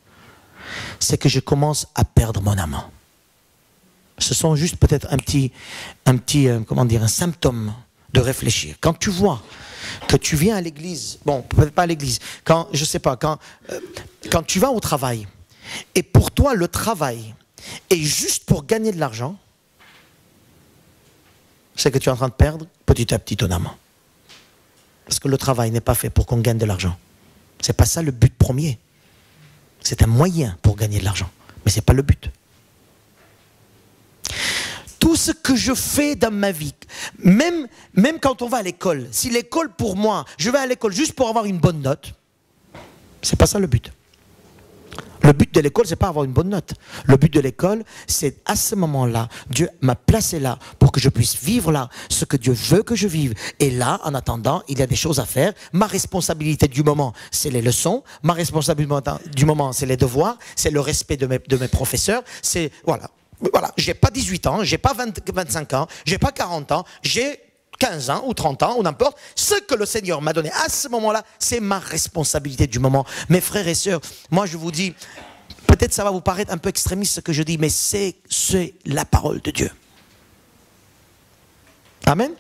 c'est que je commence à perdre mon âme. Ce sont juste peut-être un petit comment dire, un symptôme de réfléchir. Quand tu vois que tu viens à l'église, bon, peut-être pas à l'église, quand, je sais pas, quand tu vas au travail, et pour toi le travail est juste pour gagner de l'argent, c'est que tu es en train de perdre petit à petit ton âme. Parce que le travail n'est pas fait pour qu'on gagne de l'argent. C'est pas ça le but premier. C'est un moyen pour gagner de l'argent, mais c'est pas le but. Tout ce que je fais dans ma vie, même quand on va à l'école, si l'école pour moi, je vais à l'école juste pour avoir une bonne note, c'est pas ça le but. Le but de l'école, c'est pas avoir une bonne note. Le but de l'école, c'est à ce moment-là, Dieu m'a placé là pour que je puisse vivre là ce que Dieu veut que je vive. Et là, en attendant, il y a des choses à faire. Ma responsabilité du moment, c'est les leçons. Ma responsabilité du moment, c'est les devoirs. C'est le respect de mes professeurs. C'est, voilà. Voilà. J'ai pas 18 ans, j'ai pas 25 ans, j'ai pas 40 ans, j'ai 15 ans ou 30 ans ou n'importe, ce que le Seigneur m'a donné à ce moment-là, c'est ma responsabilité du moment. Mes frères et sœurs, moi je vous dis, peut-être ça va vous paraître un peu extrémiste ce que je dis, mais c'est la parole de Dieu. Amen.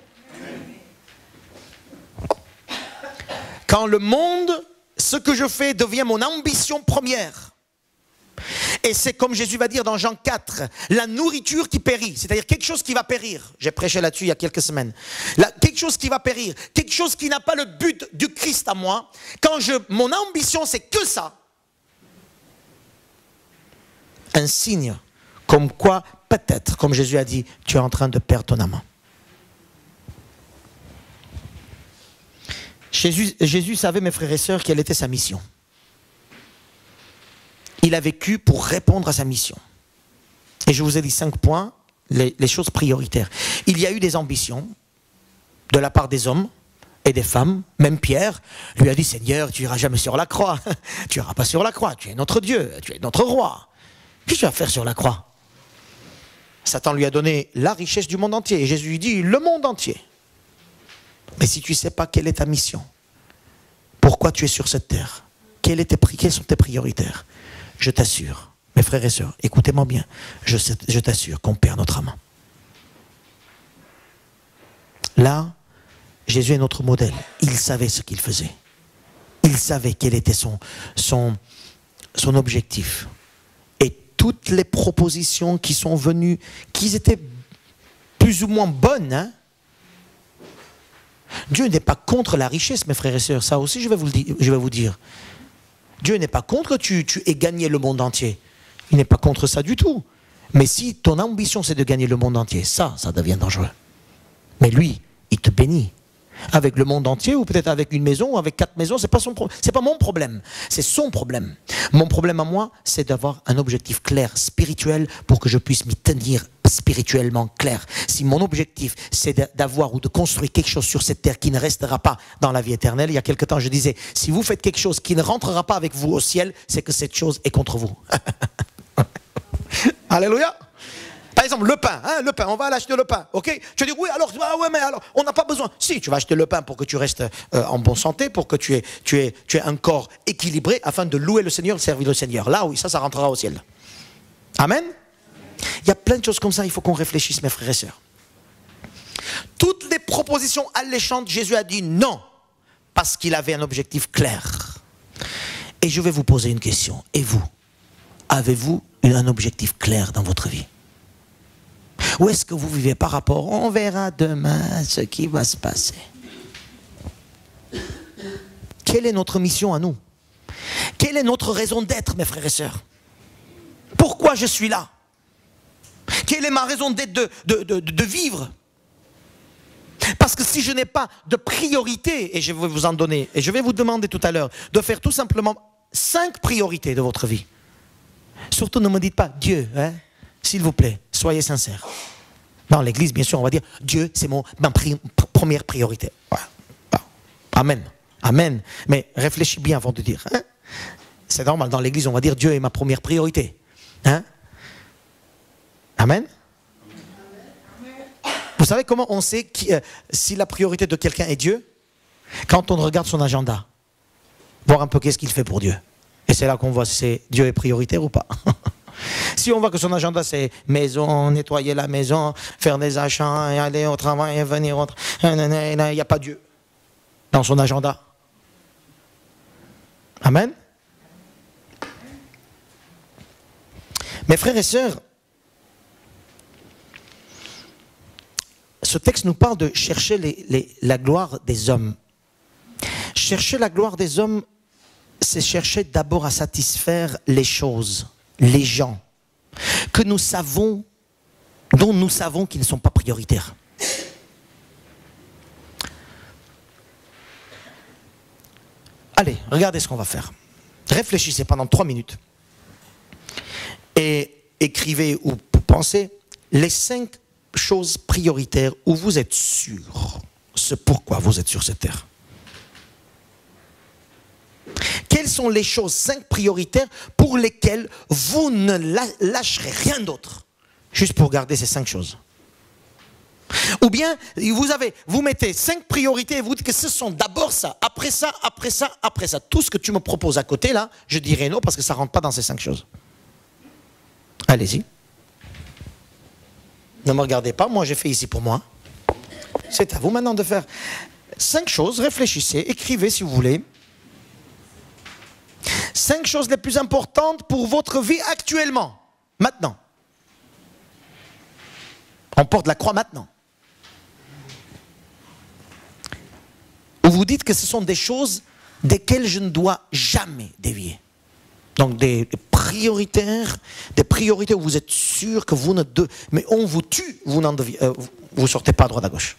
Quand le monde, ce que je fais devient mon ambition première, et c'est comme Jésus va dire dans Jean 4, la nourriture qui périt, c'est-à-dire quelque chose qui va périr. J'ai prêché là-dessus il y a quelques semaines. Quelque chose qui va périr, quelque chose qui n'a pas le but du Christ à moi. Quand mon ambition c'est que ça, un signe comme quoi peut-être, comme Jésus a dit, tu es en train de perdre ton âme. Jésus savait, mes frères et sœurs, quelle était sa mission. Il a vécu pour répondre à sa mission. Et je vous ai dit 5 points, les choses prioritaires. Il y a eu des ambitions de la part des hommes et des femmes. Même Pierre lui a dit, Seigneur, tu n'iras jamais sur la croix. Tu n'iras pas sur la croix, tu es notre Dieu, tu es notre roi. Qu'est-ce que tu vas faire sur la croix? Satan lui a donné la richesse du monde entier. Et Jésus lui dit, le monde entier. Mais si tu ne sais pas quelle est ta mission, pourquoi tu es sur cette terre, quelles sont tes prioritaires? Je t'assure, mes frères et sœurs, écoutez-moi bien, je t'assure qu'on perd notre âme. Là, Jésus est notre modèle. Il savait ce qu'il faisait. Il savait quel était son objectif. Et toutes les propositions qui sont venues, qui étaient plus ou moins bonnes, hein? Dieu n'est pas contre la richesse, mes frères et sœurs. Ça aussi, je vais vous dire. Dieu n'est pas contre que tu aies gagné le monde entier. Il n'est pas contre ça du tout. Mais si ton ambition c'est de gagner le monde entier, ça devient dangereux. Mais lui, il te bénit. Avec le monde entier, ou peut-être avec une maison, ou avec 4 maisons, c'est pas mon problème. C'est son problème. Mon problème à moi, c'est d'avoir un objectif clair, spirituel, pour que je puisse m'y tenir spirituellement clair. Si mon objectif, c'est d'avoir ou de construire quelque chose sur cette terre qui ne restera pas dans la vie éternelle, il y a quelque temps, je disais, si vous faites quelque chose qui ne rentrera pas avec vous au ciel, c'est que cette chose est contre vous. Alléluia. Par exemple, le pain, on va aller acheter le pain, ok? Tu dis, oui, alors, mais alors, on n'a pas besoin. Si, tu vas acheter le pain pour que tu restes en bonne santé, pour que tu aies un corps équilibré, afin de louer le Seigneur, de servir le Seigneur. Là, oui, ça rentrera au ciel. Amen? Il y a plein de choses comme ça, il faut qu'on réfléchisse, mes frères et sœurs. Toutes les propositions alléchantes, Jésus a dit non, parce qu'il avait un objectif clair. Et je vais vous poser une question. Et vous, avez-vous un objectif clair dans votre vie? Ou est-ce que vous vivez par rapport, on verra demain ce qui va se passer? quelle est notre mission à nous? Quelle est notre raison d'être, mes frères et sœurs? Pourquoi je suis là? Quelle est ma raison d'être, de vivre? Parce que si je n'ai pas de priorité, et je vais vous en donner, et je vais vous demander tout à l'heure de faire tout simplement 5 priorités de votre vie. Surtout ne me dites pas Dieu, hein? S'il vous plaît, soyez sincères. Dans l'église, bien sûr, on va dire Dieu, c'est ma première priorité. Voilà. Amen. Amen. Mais réfléchis bien avant de dire. Hein? C'est normal, dans l'église, on va dire Dieu est ma première priorité. Hein? Amen. Vous savez comment on sait si la priorité de quelqu'un est Dieu? Quand on regarde son agenda. Voir un peu qu'est-ce qu'il fait pour Dieu. Et c'est là qu'on voit si Dieu est prioritaire ou pas. Si on voit que son agenda c'est maison, nettoyer la maison, faire des achats, et aller au travail et venir au travail, il n'y a pas Dieu dans son agenda. Amen. Mes frères et sœurs, ce texte nous parle de chercher la gloire des hommes. Chercher la gloire des hommes, c'est chercher d'abord à satisfaire les choses, les gens, que nous savons, dont nous savons qu'ils ne sont pas prioritaires. Allez, regardez ce qu'on va faire. Réfléchissez pendant 3 minutes. Et écrivez ou pensez les 5 choses prioritaires où vous êtes sûr, ce pourquoi vous êtes sur cette terre. Quelles sont les choses 5 prioritaires pour lesquelles vous ne lâcherez rien d'autre, juste pour garder ces 5 choses? Ou bien vous mettez 5 priorités et vous dites que ce sont d'abord ça, après ça, après ça, après ça. Tout ce que tu me proposes à côté là, je dirais non parce que ça ne rentre pas dans ces 5 choses. Allez-y. Ne me regardez pas, moi j'ai fait ici pour moi. C'est à vous maintenant de faire 5 choses, réfléchissez, écrivez si vous voulez. 5 choses les plus importantes pour votre vie actuellement, maintenant. On porte la croix maintenant. Où vous dites que ce sont des choses desquelles je ne dois jamais dévier. Donc des priorités où vous êtes sûr que vous ne devez... Mais on vous tue, vous ne sortez pas à droite à gauche.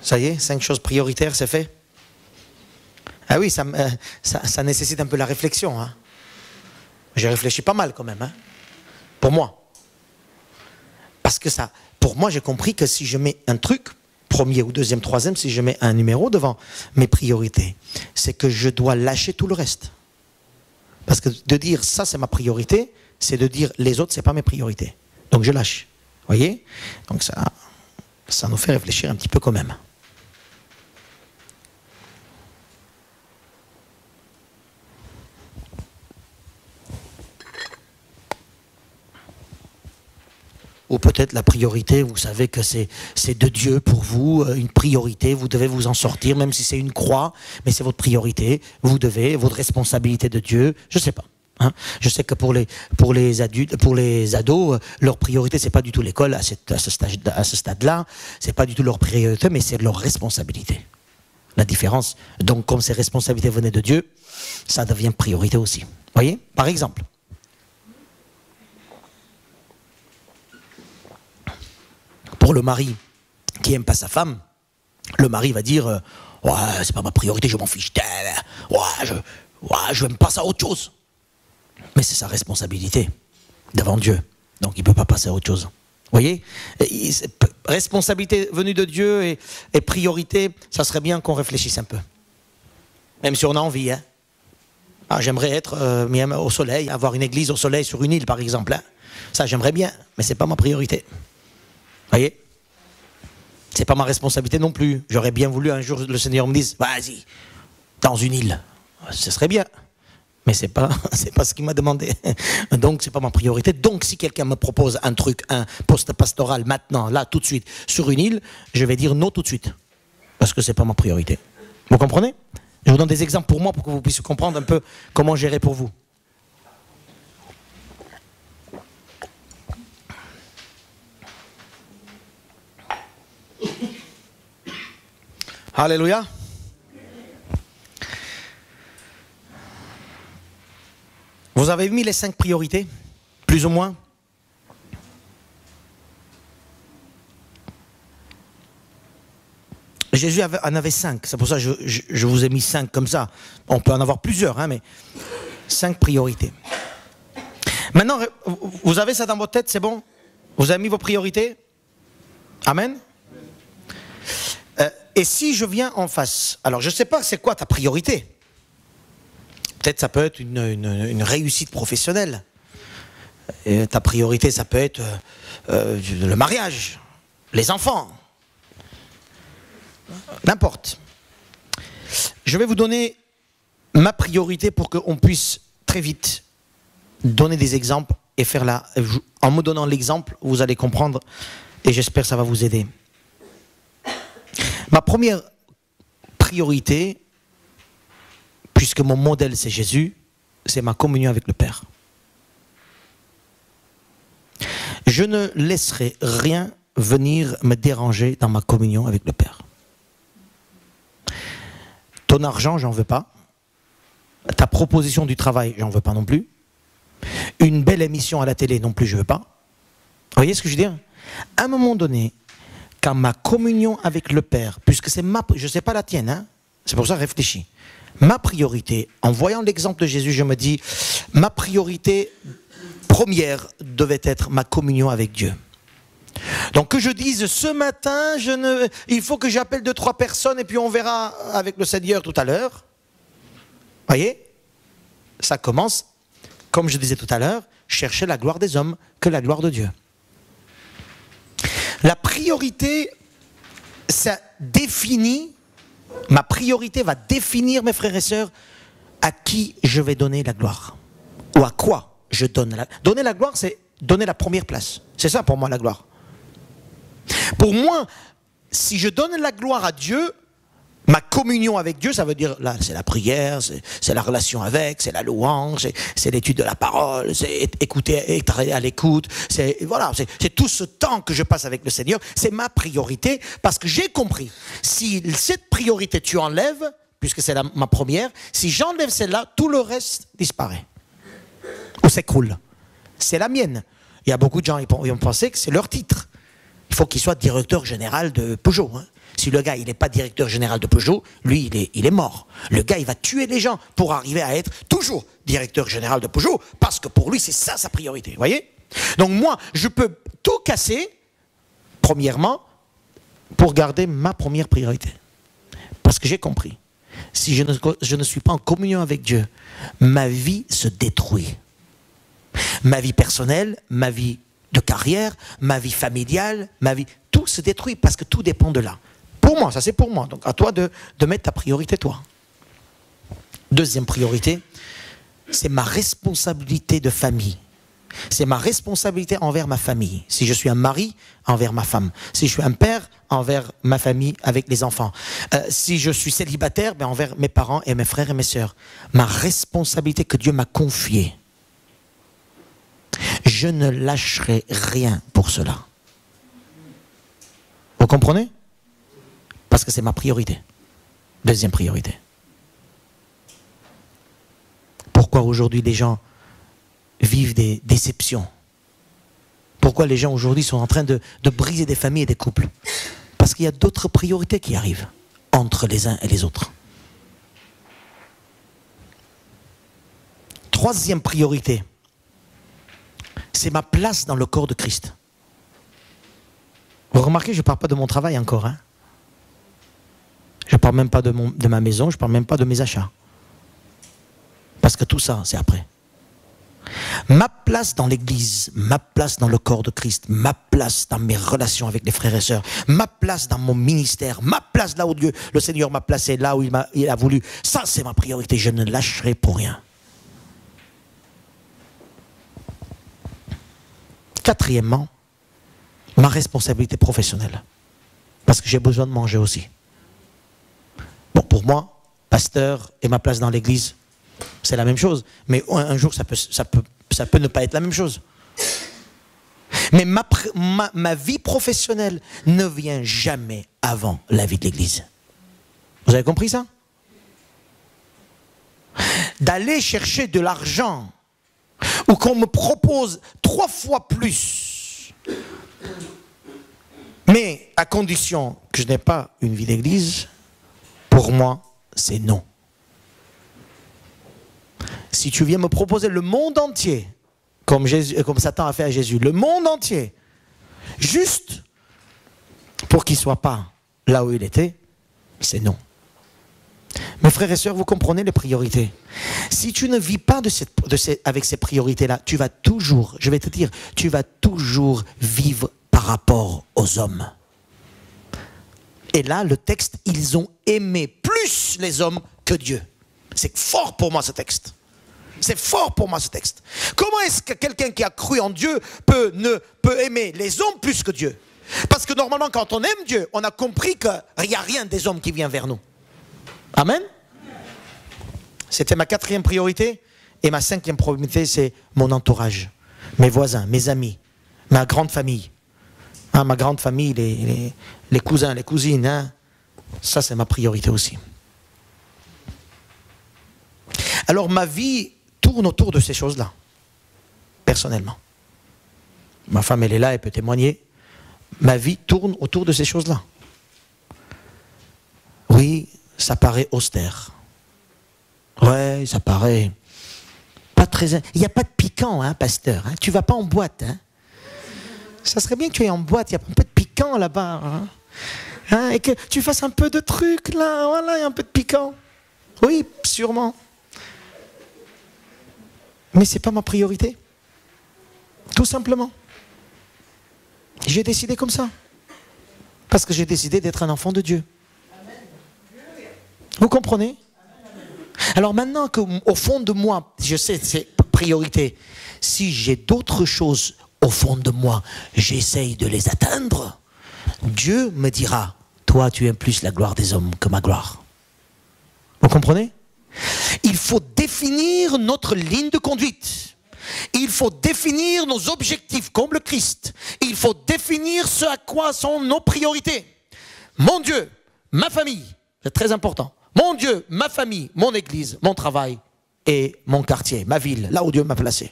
Ça y est, 5 choses prioritaires, c'est fait? Ah oui, ça nécessite un peu la réflexion. Hein. J'ai réfléchi pas mal quand même, hein, pour moi. Parce que ça, pour moi, j'ai compris que si je mets un truc, premier ou deuxième, troisième, si je mets un numéro devant mes priorités, c'est que je dois lâcher tout le reste. Parce que de dire ça, c'est ma priorité, c'est de dire les autres, c'est pas mes priorités. Donc je lâche. Vous voyez? Donc ça nous fait réfléchir un petit peu quand même. Ou peut-être la priorité, vous savez que c'est de Dieu pour vous, une priorité, vous devez vous en sortir, même si c'est une croix, mais c'est votre priorité, vous devez, votre responsabilité de Dieu, je ne sais pas. Hein. Je sais que pour les adultes, pour les ados, leur priorité, c'est pas du tout l'école à ce stade-là, c'est pas du tout leur priorité, mais c'est leur responsabilité. La différence, donc comme ces responsabilités venaient de Dieu, ça devient priorité aussi. Vous voyez? Par exemple, pour le mari qui n'aime pas sa femme, le mari va dire ouais, c'est pas ma priorité, je m'en fiche. Je n'aime pas ça, autre chose. Mais c'est sa responsabilité devant Dieu. Donc il ne peut pas passer à autre chose. Vous voyez? Responsabilité venue de Dieu et priorité, ça serait bien qu'on réfléchisse un peu. Même si on a envie. Hein. Ah, j'aimerais être au soleil, avoir une église au soleil sur une île par exemple. Hein. Ça j'aimerais bien, mais ce n'est pas ma priorité. Vous voyez? C'est pas ma responsabilité non plus. J'aurais bien voulu un jour le Seigneur me dise, vas-y, dans une île. Ce serait bien. Mais c'est pas ce qu'il m'a demandé. Donc c'est pas ma priorité. Donc si quelqu'un me propose un truc, un poste pastoral maintenant, là, tout de suite, sur une île, je vais dire non tout de suite. Parce que c'est pas ma priorité. Vous comprenez? Je vous donne des exemples pour moi pour que vous puissiez comprendre un peu comment gérer pour vous. Alléluia. Vous avez mis les 5 priorités, plus ou moins. Jésus en avait 5, c'est pour ça que je vous ai mis 5 comme ça. On peut en avoir plusieurs, hein, mais 5 priorités. Maintenant, vous avez ça dans votre tête, c'est bon? Vous avez mis vos priorités? Amen. Et si je viens en face, alors je ne sais pas c'est quoi ta priorité. Peut-être ça peut être une réussite professionnelle. Et ta priorité, ça peut être le mariage, les enfants. N'importe. Je vais vous donner ma priorité pour qu'on puisse très vite donner des exemples et faire là. En me donnant l'exemple, vous allez comprendre et j'espère que ça va vous aider. Ma première priorité, puisque mon modèle c'est Jésus, c'est ma communion avec le Père. Je ne laisserai rien venir me déranger dans ma communion avec le Père. Ton argent, j'en veux pas. Ta proposition du travail, j'en veux pas non plus. Une belle émission à la télé, non plus, je veux pas. Vous voyez ce que je veux dire? À un moment donné, quand ma communion avec le Père, puisque c'est ma... Je ne sais pas la tienne, hein, c'est pour ça que réfléchis. Ma priorité, en voyant l'exemple de Jésus, je me dis, ma priorité première devait être ma communion avec Dieu. Donc que je dise, ce matin, il faut que j'appelle 2-3 personnes et puis on verra avec le Seigneur tout à l'heure. Voyez? Ça commence, comme je disais tout à l'heure, chercher la gloire des hommes que la gloire de Dieu. La priorité, ça définit, ma priorité va définir, mes frères et sœurs, à qui je vais donner la gloire. Ou à quoi je donne la gloire. Donner la gloire, c'est donner la première place. C'est ça pour moi la gloire. Pour moi, si je donne la gloire à Dieu, ma communion avec Dieu, ça veut dire, là, c'est la prière, c'est la relation avec, c'est la louange, c'est l'étude de la parole, c'est écouter, être à l'écoute, voilà, c'est tout ce temps que je passe avec le Seigneur, c'est ma priorité, parce que j'ai compris, si cette priorité tu enlèves, puisque c'est ma première, si j'enlève celle-là, tout le reste disparaît, ou s'écroule. C'est la mienne. Il y a beaucoup de gens, ils vont penser que c'est leur titre. Il faut qu'il soit directeur général de Peugeot, hein. Si le gars, il n'est pas directeur général de Peugeot, lui, il est mort. Le gars, il va tuer les gens pour arriver à être toujours directeur général de Peugeot, parce que pour lui, c'est ça sa priorité. Vous voyez? Donc moi, je peux tout casser, premièrement, pour garder ma première priorité. Parce que j'ai compris. Si je ne suis pas en communion avec Dieu, ma vie se détruit. Ma vie personnelle, ma vie de carrière, ma vie familiale, ma vie... Tout se détruit parce que tout dépend de là. Pour moi, ça c'est pour moi. Donc à toi de mettre ta priorité, toi. Deuxième priorité, c'est ma responsabilité de famille. C'est ma responsabilité envers ma famille. Si je suis un mari, envers ma femme. Si je suis un père, envers ma famille avec les enfants. Si je suis célibataire, ben envers mes parents et mes frères et mes sœurs. Ma responsabilité que Dieu m'a confiée. Je ne lâcherai rien pour cela. Vous comprenez? Parce que c'est ma priorité. Deuxième priorité. Pourquoi aujourd'hui les gens vivent des déceptions? Pourquoi les gens aujourd'hui sont en train de briser des familles et des couples? Parce qu'il y a d'autres priorités qui arrivent entre les uns et les autres. Troisième priorité, c'est ma place dans le corps de Christ. Vous remarquez, je ne parle pas de mon travail encore. Hein? Je ne parle même pas de ma maison, je ne parle même pas de mes achats. Parce que tout ça, c'est après. Ma place dans l'église, ma place dans le corps de Christ, ma place dans mes relations avec les frères et sœurs, ma place dans mon ministère, ma place là où Dieu, le Seigneur m'a placé, là où il a voulu. Ça, c'est ma priorité, je ne lâcherai pour rien. Quatrièmement, ma responsabilité professionnelle. Parce que j'ai besoin de manger aussi. Bon, pour moi, pasteur et ma place dans l'église, c'est la même chose. Mais un jour, ça peut ne pas être la même chose. Mais ma vie professionnelle ne vient jamais avant la vie de l'église. Vous avez compris ça? D'aller chercher de l'argent ou qu'on me propose 3 fois plus, mais à condition que je n'ai pas une vie d'église, pour moi, c'est non. Si tu viens me proposer le monde entier, comme Satan a fait à Jésus, le monde entier, juste pour qu'il ne soit pas là où il était, c'est non. Mes frères et sœurs, vous comprenez les priorités. Si tu ne vis pas avec ces priorités-là, tu vas toujours, je vais te dire, tu vas toujours vivre par rapport aux hommes. Et là, le texte, ils ont aimé plus les hommes que Dieu. C'est fort pour moi ce texte. C'est fort pour moi ce texte. Comment est-ce que quelqu'un qui a cru en Dieu peut aimer les hommes plus que Dieu? Parce que normalement, quand on aime Dieu, on a compris qu'il n'y a rien des hommes qui vient vers nous. Amen. C'était ma 4e priorité. Et ma 5e priorité, c'est mon entourage. Mes voisins, mes amis, ma grande famille. Hein, ma grande famille, les cousins, les cousines. Hein. Ça, c'est ma priorité aussi. Alors, ma vie tourne autour de ces choses-là. Personnellement. Ma femme, elle est là, elle peut témoigner. Ma vie tourne autour de ces choses-là. Oui, ça paraît austère. Ouais, ça paraît pas très... Il n'y a pas de piquant, hein, pasteur. Hein. Tu ne vas pas en boîte. Hein. Ça serait bien que tu ailles en boîte. Il y a un peu de piquant là-bas. Hein. Hein, et que tu fasses un peu de trucs là. Voilà, il y a un peu de piquant. Oui, sûrement. Mais ce n'est pas ma priorité. Tout simplement. J'ai décidé comme ça. Parce que j'ai décidé d'être un enfant de Dieu. Vous comprenez? Alors maintenant qu'au fond de moi, je sais, c'est priorité. Si j'ai d'autres choses au fond de moi, j'essaye de les atteindre, Dieu me dira, toi tu aimes plus la gloire des hommes que ma gloire. Vous comprenez? Il faut définir notre ligne de conduite. Il faut définir nos objectifs comme le Christ. Il faut définir ce à quoi sont nos priorités. Mon Dieu, ma famille, c'est très important. Mon Dieu, ma famille, mon église, mon travail et mon quartier, ma ville, là où Dieu m'a placé.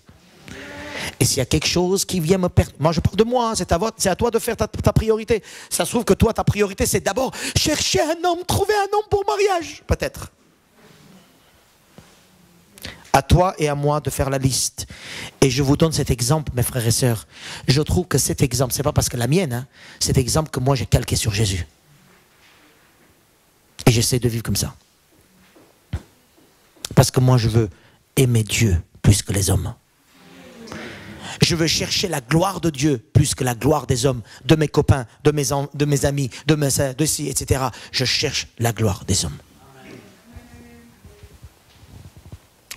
Et s'il y a quelque chose qui vient me perdre, moi je parle de moi, c'est à toi de faire ta priorité. Ça se trouve que toi, ta priorité, c'est d'abord chercher un homme, trouver un homme pour mariage, peut-être. À toi et à moi de faire la liste. Et je vous donne cet exemple, mes frères et sœurs. Je trouve que cet exemple, c'est pas parce que la mienne, hein, cet exemple que moi j'ai calqué sur Jésus. Et j'essaie de vivre comme ça. Parce que moi je veux aimer Dieu plus que les hommes. Je veux chercher la gloire de Dieu plus que la gloire des hommes, de mes copains, de mes amis, de ci, etc. Je cherche la gloire des hommes.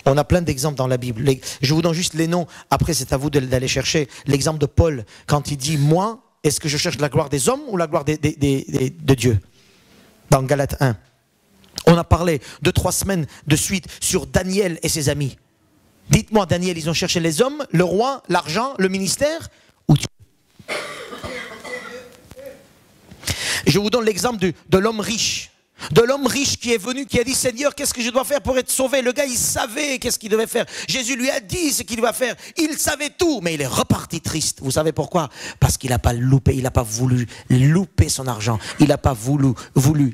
On a plein d'exemples dans la Bible. Je vous donne juste les noms. Après, c'est à vous d'aller chercher l'exemple de Paul. Quand il dit, moi, est-ce que je cherche la gloire des hommes ou la gloire de Dieu? Dans Galates 1. On a parlé de 3 semaines de suite sur Daniel et ses amis. Dites-moi, Daniel, ils ont cherché les hommes, le roi, l'argent, le ministère ou Dieu? Je vous donne l'exemple de l'homme riche. De l'homme riche qui est venu, qui a dit, Seigneur, qu'est-ce que je dois faire pour être sauvé? Le gars, il savait qu'est-ce qu'il devait faire. Jésus lui a dit ce qu'il doit faire. Il savait tout, mais il est reparti triste. Vous savez pourquoi? Parce qu'il n'a pas loupé, il n'a pas voulu louper son argent. Il n'a pas voulu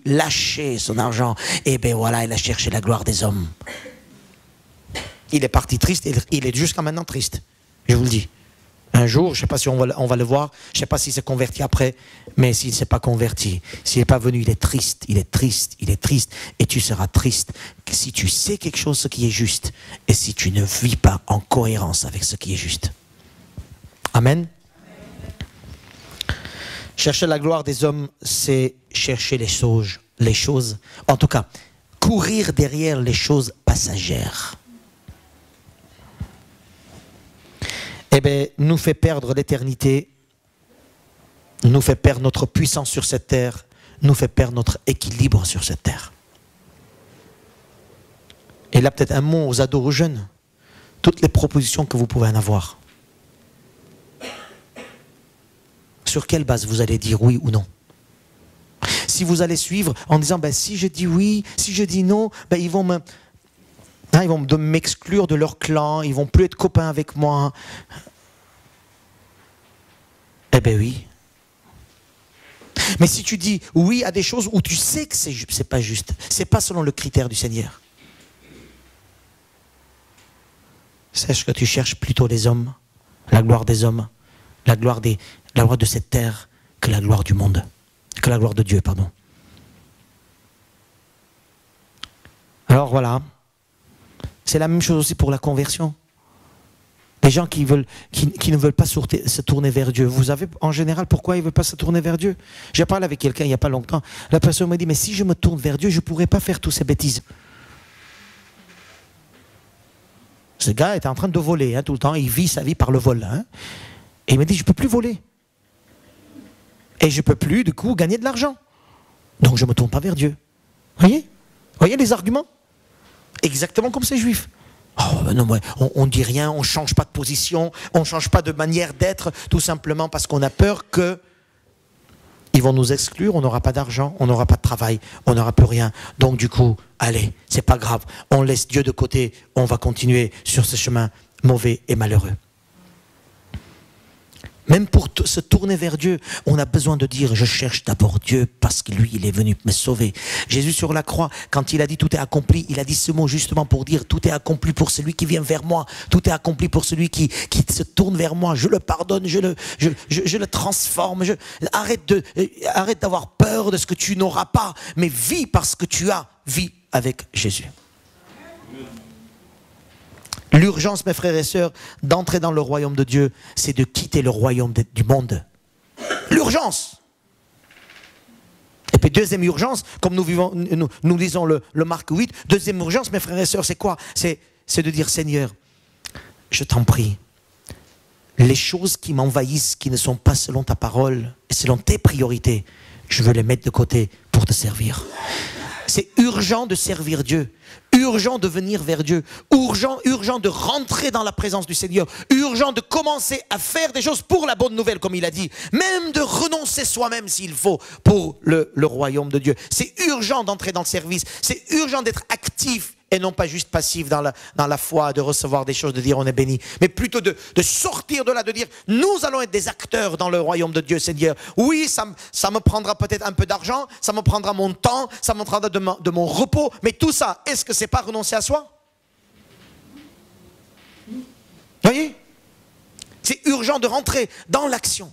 lâcher son argent. Et bien voilà, il a cherché la gloire des hommes. Il est parti triste, et il est jusqu'à maintenant triste. Je vous le dis. Un jour, je ne sais pas si on va le voir, je ne sais pas s'il s'est converti après, mais s'il ne s'est pas converti, s'il n'est pas venu, il est triste, il est triste, il est triste, et tu seras triste si tu sais quelque chose, ce qui est juste, et si tu ne vis pas en cohérence avec ce qui est juste. Amen. Chercher la gloire des hommes, c'est chercher les choses, en tout cas, courir derrière les choses passagères. Eh bien, nous fait perdre l'éternité, nous fait perdre notre puissance sur cette terre, nous fait perdre notre équilibre sur cette terre. Et là, peut-être un mot aux ados, aux jeunes. Toutes les propositions que vous pouvez en avoir. Sur quelle base vous allez dire oui ou non? Si vous allez suivre en disant, ben, si je dis oui, si je dis non, ben, ils vont m'exclure de leur clan, ils vont plus être copains avec moi. Eh bien oui. Mais si tu dis oui à des choses où tu sais que c'est pas juste, c'est pas selon le critère du Seigneur, sache que tu cherches plutôt les hommes, la gloire des hommes, la gloire de cette terre, que la gloire du monde, que la gloire de Dieu, pardon. Alors voilà, c'est la même chose aussi pour la conversion. Les gens qui ne veulent pas se tourner vers Dieu. Vous savez en général pourquoi ils ne veulent pas se tourner vers Dieu? J'ai parlé avec quelqu'un il n'y a pas longtemps. La personne m'a dit, mais si je me tourne vers Dieu, je ne pourrais pas faire toutes ces bêtises. Ce gars est en train de voler tout le temps. Il vit sa vie par le vol. Et il m'a dit, je ne peux plus voler. Et je ne peux plus, du coup, gagner de l'argent. Donc je ne me tourne pas vers Dieu. Voyez les arguments? Exactement comme ces juifs. Oh, non, on ne dit rien, on ne change pas de position, on ne change pas de manière d'être, tout simplement parce qu'on a peur qu'ils vont nous exclure, on n'aura pas d'argent, on n'aura pas de travail, on n'aura plus rien. Donc du coup, allez, c'est pas grave, on laisse Dieu de côté, on va continuer sur ce chemin mauvais et malheureux. Même pour se tourner vers Dieu, on a besoin de dire, je cherche d'abord Dieu parce que lui, il est venu me sauver. Jésus sur la croix, quand il a dit tout est accompli, il a dit ce mot justement pour dire tout est accompli pour celui qui vient vers moi, tout est accompli pour celui qui se tourne vers moi, je le pardonne, je le transforme, arrête d'avoir peur de ce que tu n'auras pas, mais vis parce que tu as, vis avec Jésus. L'urgence, mes frères et sœurs, d'entrer dans le royaume de Dieu, c'est de quitter le royaume du monde. L'urgence. Et puis deuxième urgence, comme nous lisons le Marc 8, deuxième urgence, mes frères et sœurs, c'est quoi? C'est de dire, Seigneur, je t'en prie, les choses qui m'envahissent, qui ne sont pas selon ta parole et selon tes priorités, je veux les mettre de côté pour te servir. C'est urgent de servir Dieu, urgent de venir vers Dieu, urgent de rentrer dans la présence du Seigneur, urgent de commencer à faire des choses pour la bonne nouvelle, comme il a dit, même de renoncer soi-même s'il faut pour le royaume de Dieu. C'est urgent d'entrer dans le service, c'est urgent d'être actif et non pas juste passif dans la foi, de recevoir des choses, de dire on est béni, mais plutôt de sortir de là, de dire nous allons être des acteurs dans le royaume de Dieu, Seigneur. Oui, ça me prendra peut-être un peu d'argent, ça me prendra mon temps, ça me prendra de mon repos, mais tout ça, est-ce que c'est pas renoncer à soi? Voyez? C'est urgent de rentrer dans l'action.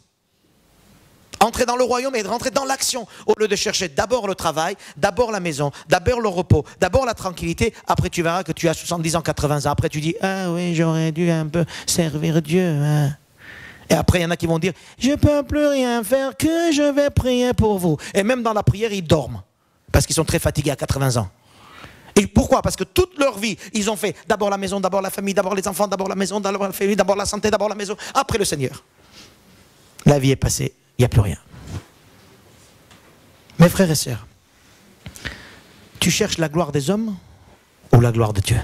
Entrer dans le royaume et de rentrer dans l'action, au lieu de chercher d'abord le travail, d'abord la maison, d'abord le repos, d'abord la tranquillité. Après tu verras que tu as 70 ans, 80 ans. Après tu dis, ah oui, j'aurais dû un peu servir Dieu. Et après il y en a qui vont dire, je ne peux plus rien faire, que je vais prier pour vous. Et même dans la prière, ils dorment, parce qu'ils sont très fatigués à 80 ans. Et pourquoi? Parce que toute leur vie, ils ont fait d'abord la maison, d'abord la famille, d'abord les enfants, d'abord la maison, d'abord la famille, d'abord la santé, d'abord la maison, après le Seigneur. La vie est passée. Il n'y a plus rien. Mes frères et sœurs, tu cherches la gloire des hommes ou la gloire de Dieu?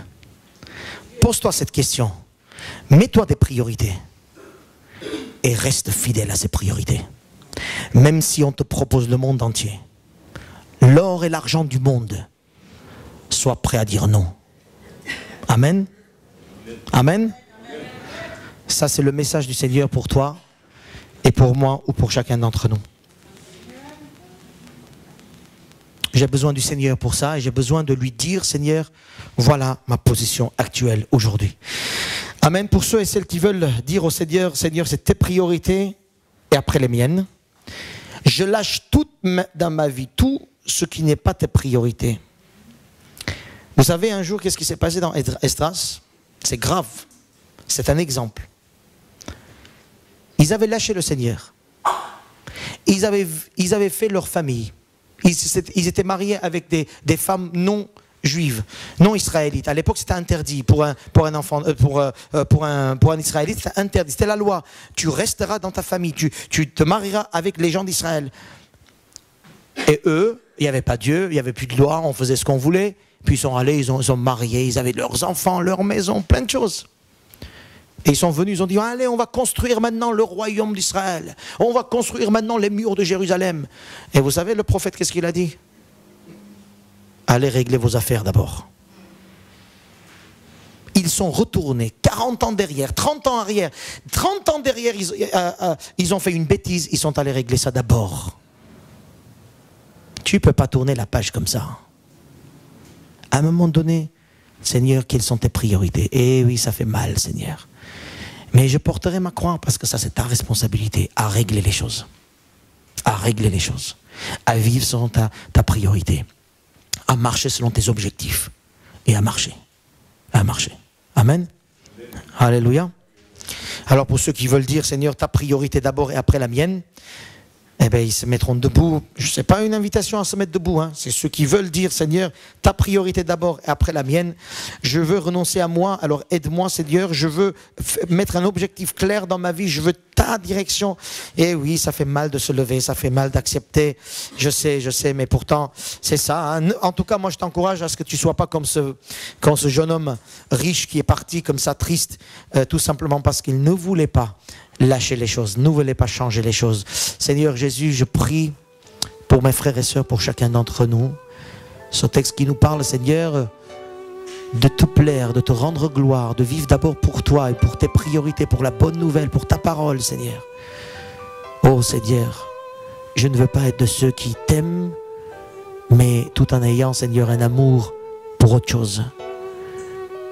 Pose-toi cette question. Mets-toi des priorités et reste fidèle à ces priorités. Même si on te propose le monde entier, l'or et l'argent du monde, sois prêt à dire non. Amen. Amen. Ça, c'est le message du Seigneur pour toi. Et pour moi ou pour chacun d'entre nous. J'ai besoin du Seigneur pour ça et j'ai besoin de lui dire, Seigneur, voilà ma position actuelle aujourd'hui. Amen. Pour ceux et celles qui veulent dire au Seigneur, Seigneur, c'est tes priorités et après les miennes. Je lâche tout dans ma vie, tout ce qui n'est pas tes priorités. Vous savez, un jour, qu'est-ce qui s'est passé dans Esdras? C'est grave. C'est un exemple. Ils avaient lâché le Seigneur. Ils avaient fait leur famille. Ils étaient mariés avec des femmes non juives, non israélites. À l'époque, c'était interdit pour un Israélite, c'était interdit. C'était la loi. Tu resteras dans ta famille. Tu te marieras avec les gens d'Israël. Et eux, il n'y avait pas Dieu, il n'y avait plus de loi, on faisait ce qu'on voulait. Puis ils sont allés, ils sont mariés, ils avaient leurs enfants, leur maison, plein de choses. Et ils sont venus, ils ont dit, allez, on va construire maintenant le royaume d'Israël. On va construire maintenant les murs de Jérusalem. Et vous savez, le prophète, qu'est-ce qu'il a dit? Allez régler vos affaires d'abord. Ils sont retournés 40 ans derrière, 30 ans arrière. 30 ans derrière, ils ont fait une bêtise, ils sont allés régler ça d'abord. Tu ne peux pas tourner la page comme ça. À un moment donné, Seigneur, quelles sont tes priorités? Eh oui, ça fait mal, Seigneur. Mais je porterai ma croix parce que ça, c'est ta responsabilité à régler les choses. À régler les choses. À vivre selon ta priorité. À marcher selon tes objectifs. Et à marcher. À marcher. Amen. Alléluia. Alors pour ceux qui veulent dire, Seigneur, ta priorité d'abord et après la mienne, eh bien, ils se mettront debout. Ce n'est pas une invitation à se mettre debout. Hein. C'est ceux qui veulent dire, Seigneur, ta priorité d'abord et après la mienne. Je veux renoncer à moi, alors aide-moi, Seigneur. Je veux mettre un objectif clair dans ma vie. Je veux ta direction. Et oui, ça fait mal de se lever, ça fait mal d'accepter. Je sais, mais pourtant, c'est ça. Hein. En tout cas, moi, je t'encourage à ce que tu ne sois pas comme ce jeune homme riche qui est parti comme ça, triste, tout simplement parce qu'il ne voulait pas lâcher les choses, ne voulez pas changer les choses. Seigneur Jésus, je prie pour mes frères et sœurs, pour chacun d'entre nous. Ce texte qui nous parle, Seigneur, de te plaire, de te rendre gloire, de vivre d'abord pour toi et pour tes priorités, pour la bonne nouvelle, pour ta parole, Seigneur. Oh Seigneur, je ne veux pas être de ceux qui t'aiment, mais tout en ayant, Seigneur, un amour pour autre chose.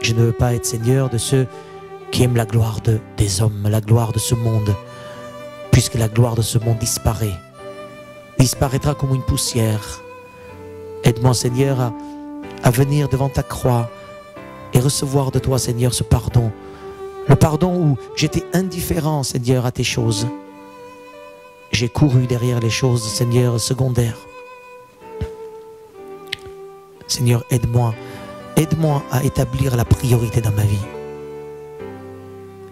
Je ne veux pas être, Seigneur, de ceux qui aiment la gloire des hommes, la gloire de ce monde, puisque la gloire de ce monde disparaîtra comme une poussière. Aide-moi, Seigneur, à venir devant ta croix et recevoir de toi, Seigneur, ce pardon. Le pardon où j'étais indifférent, Seigneur, à tes choses. J'ai couru derrière les choses, Seigneur, secondaires. Seigneur, aide-moi. Aide-moi à établir la priorité dans ma vie.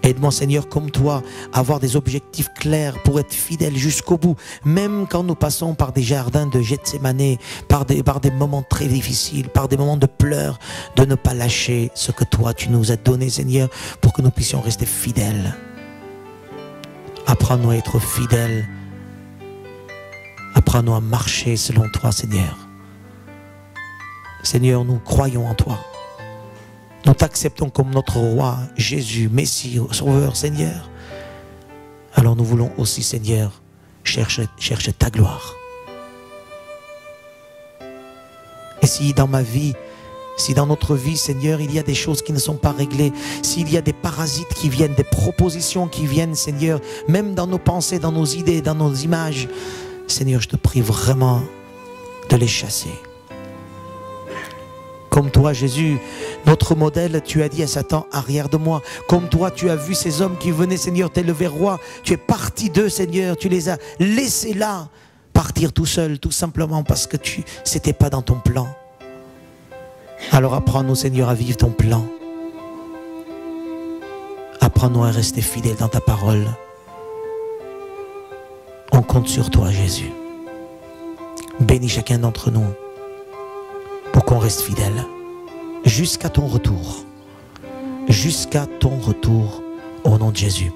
Aide-moi, Seigneur, comme toi, à avoir des objectifs clairs pour être fidèle jusqu'au bout. Même quand nous passons par des jardins de Gethsémanée, par des moments très difficiles, par des moments de pleurs, de ne pas lâcher ce que toi, tu nous as donné, Seigneur, pour que nous puissions rester fidèles. Apprends-nous à être fidèles. Apprends-nous à marcher selon toi, Seigneur. Seigneur, nous croyons en toi. Nous t'acceptons comme notre roi, Jésus, Messie, Sauveur, Seigneur. Alors nous voulons aussi, Seigneur, chercher ta gloire. Et si dans ma vie, si dans notre vie, Seigneur, il y a des choses qui ne sont pas réglées, s'il y a des parasites qui viennent, des propositions qui viennent, Seigneur, même dans nos pensées, dans nos idées, dans nos images, Seigneur, je te prie vraiment de les chasser. Comme toi, Jésus, notre modèle, tu as dit à Satan, arrière de moi. Comme toi, tu as vu ces hommes qui venaient, Seigneur, t'élever roi. Tu es parti d'eux, Seigneur. Tu les as laissés là, partir tout seul, tout simplement parce que c'était pas dans ton plan. Alors apprends-nous, Seigneur, à vivre ton plan. Apprends-nous à rester fidèles dans ta parole. On compte sur toi, Jésus. Bénis chacun d'entre nous pour qu'on reste fidèle jusqu'à ton retour. Jusqu'à ton retour au nom de Jésus.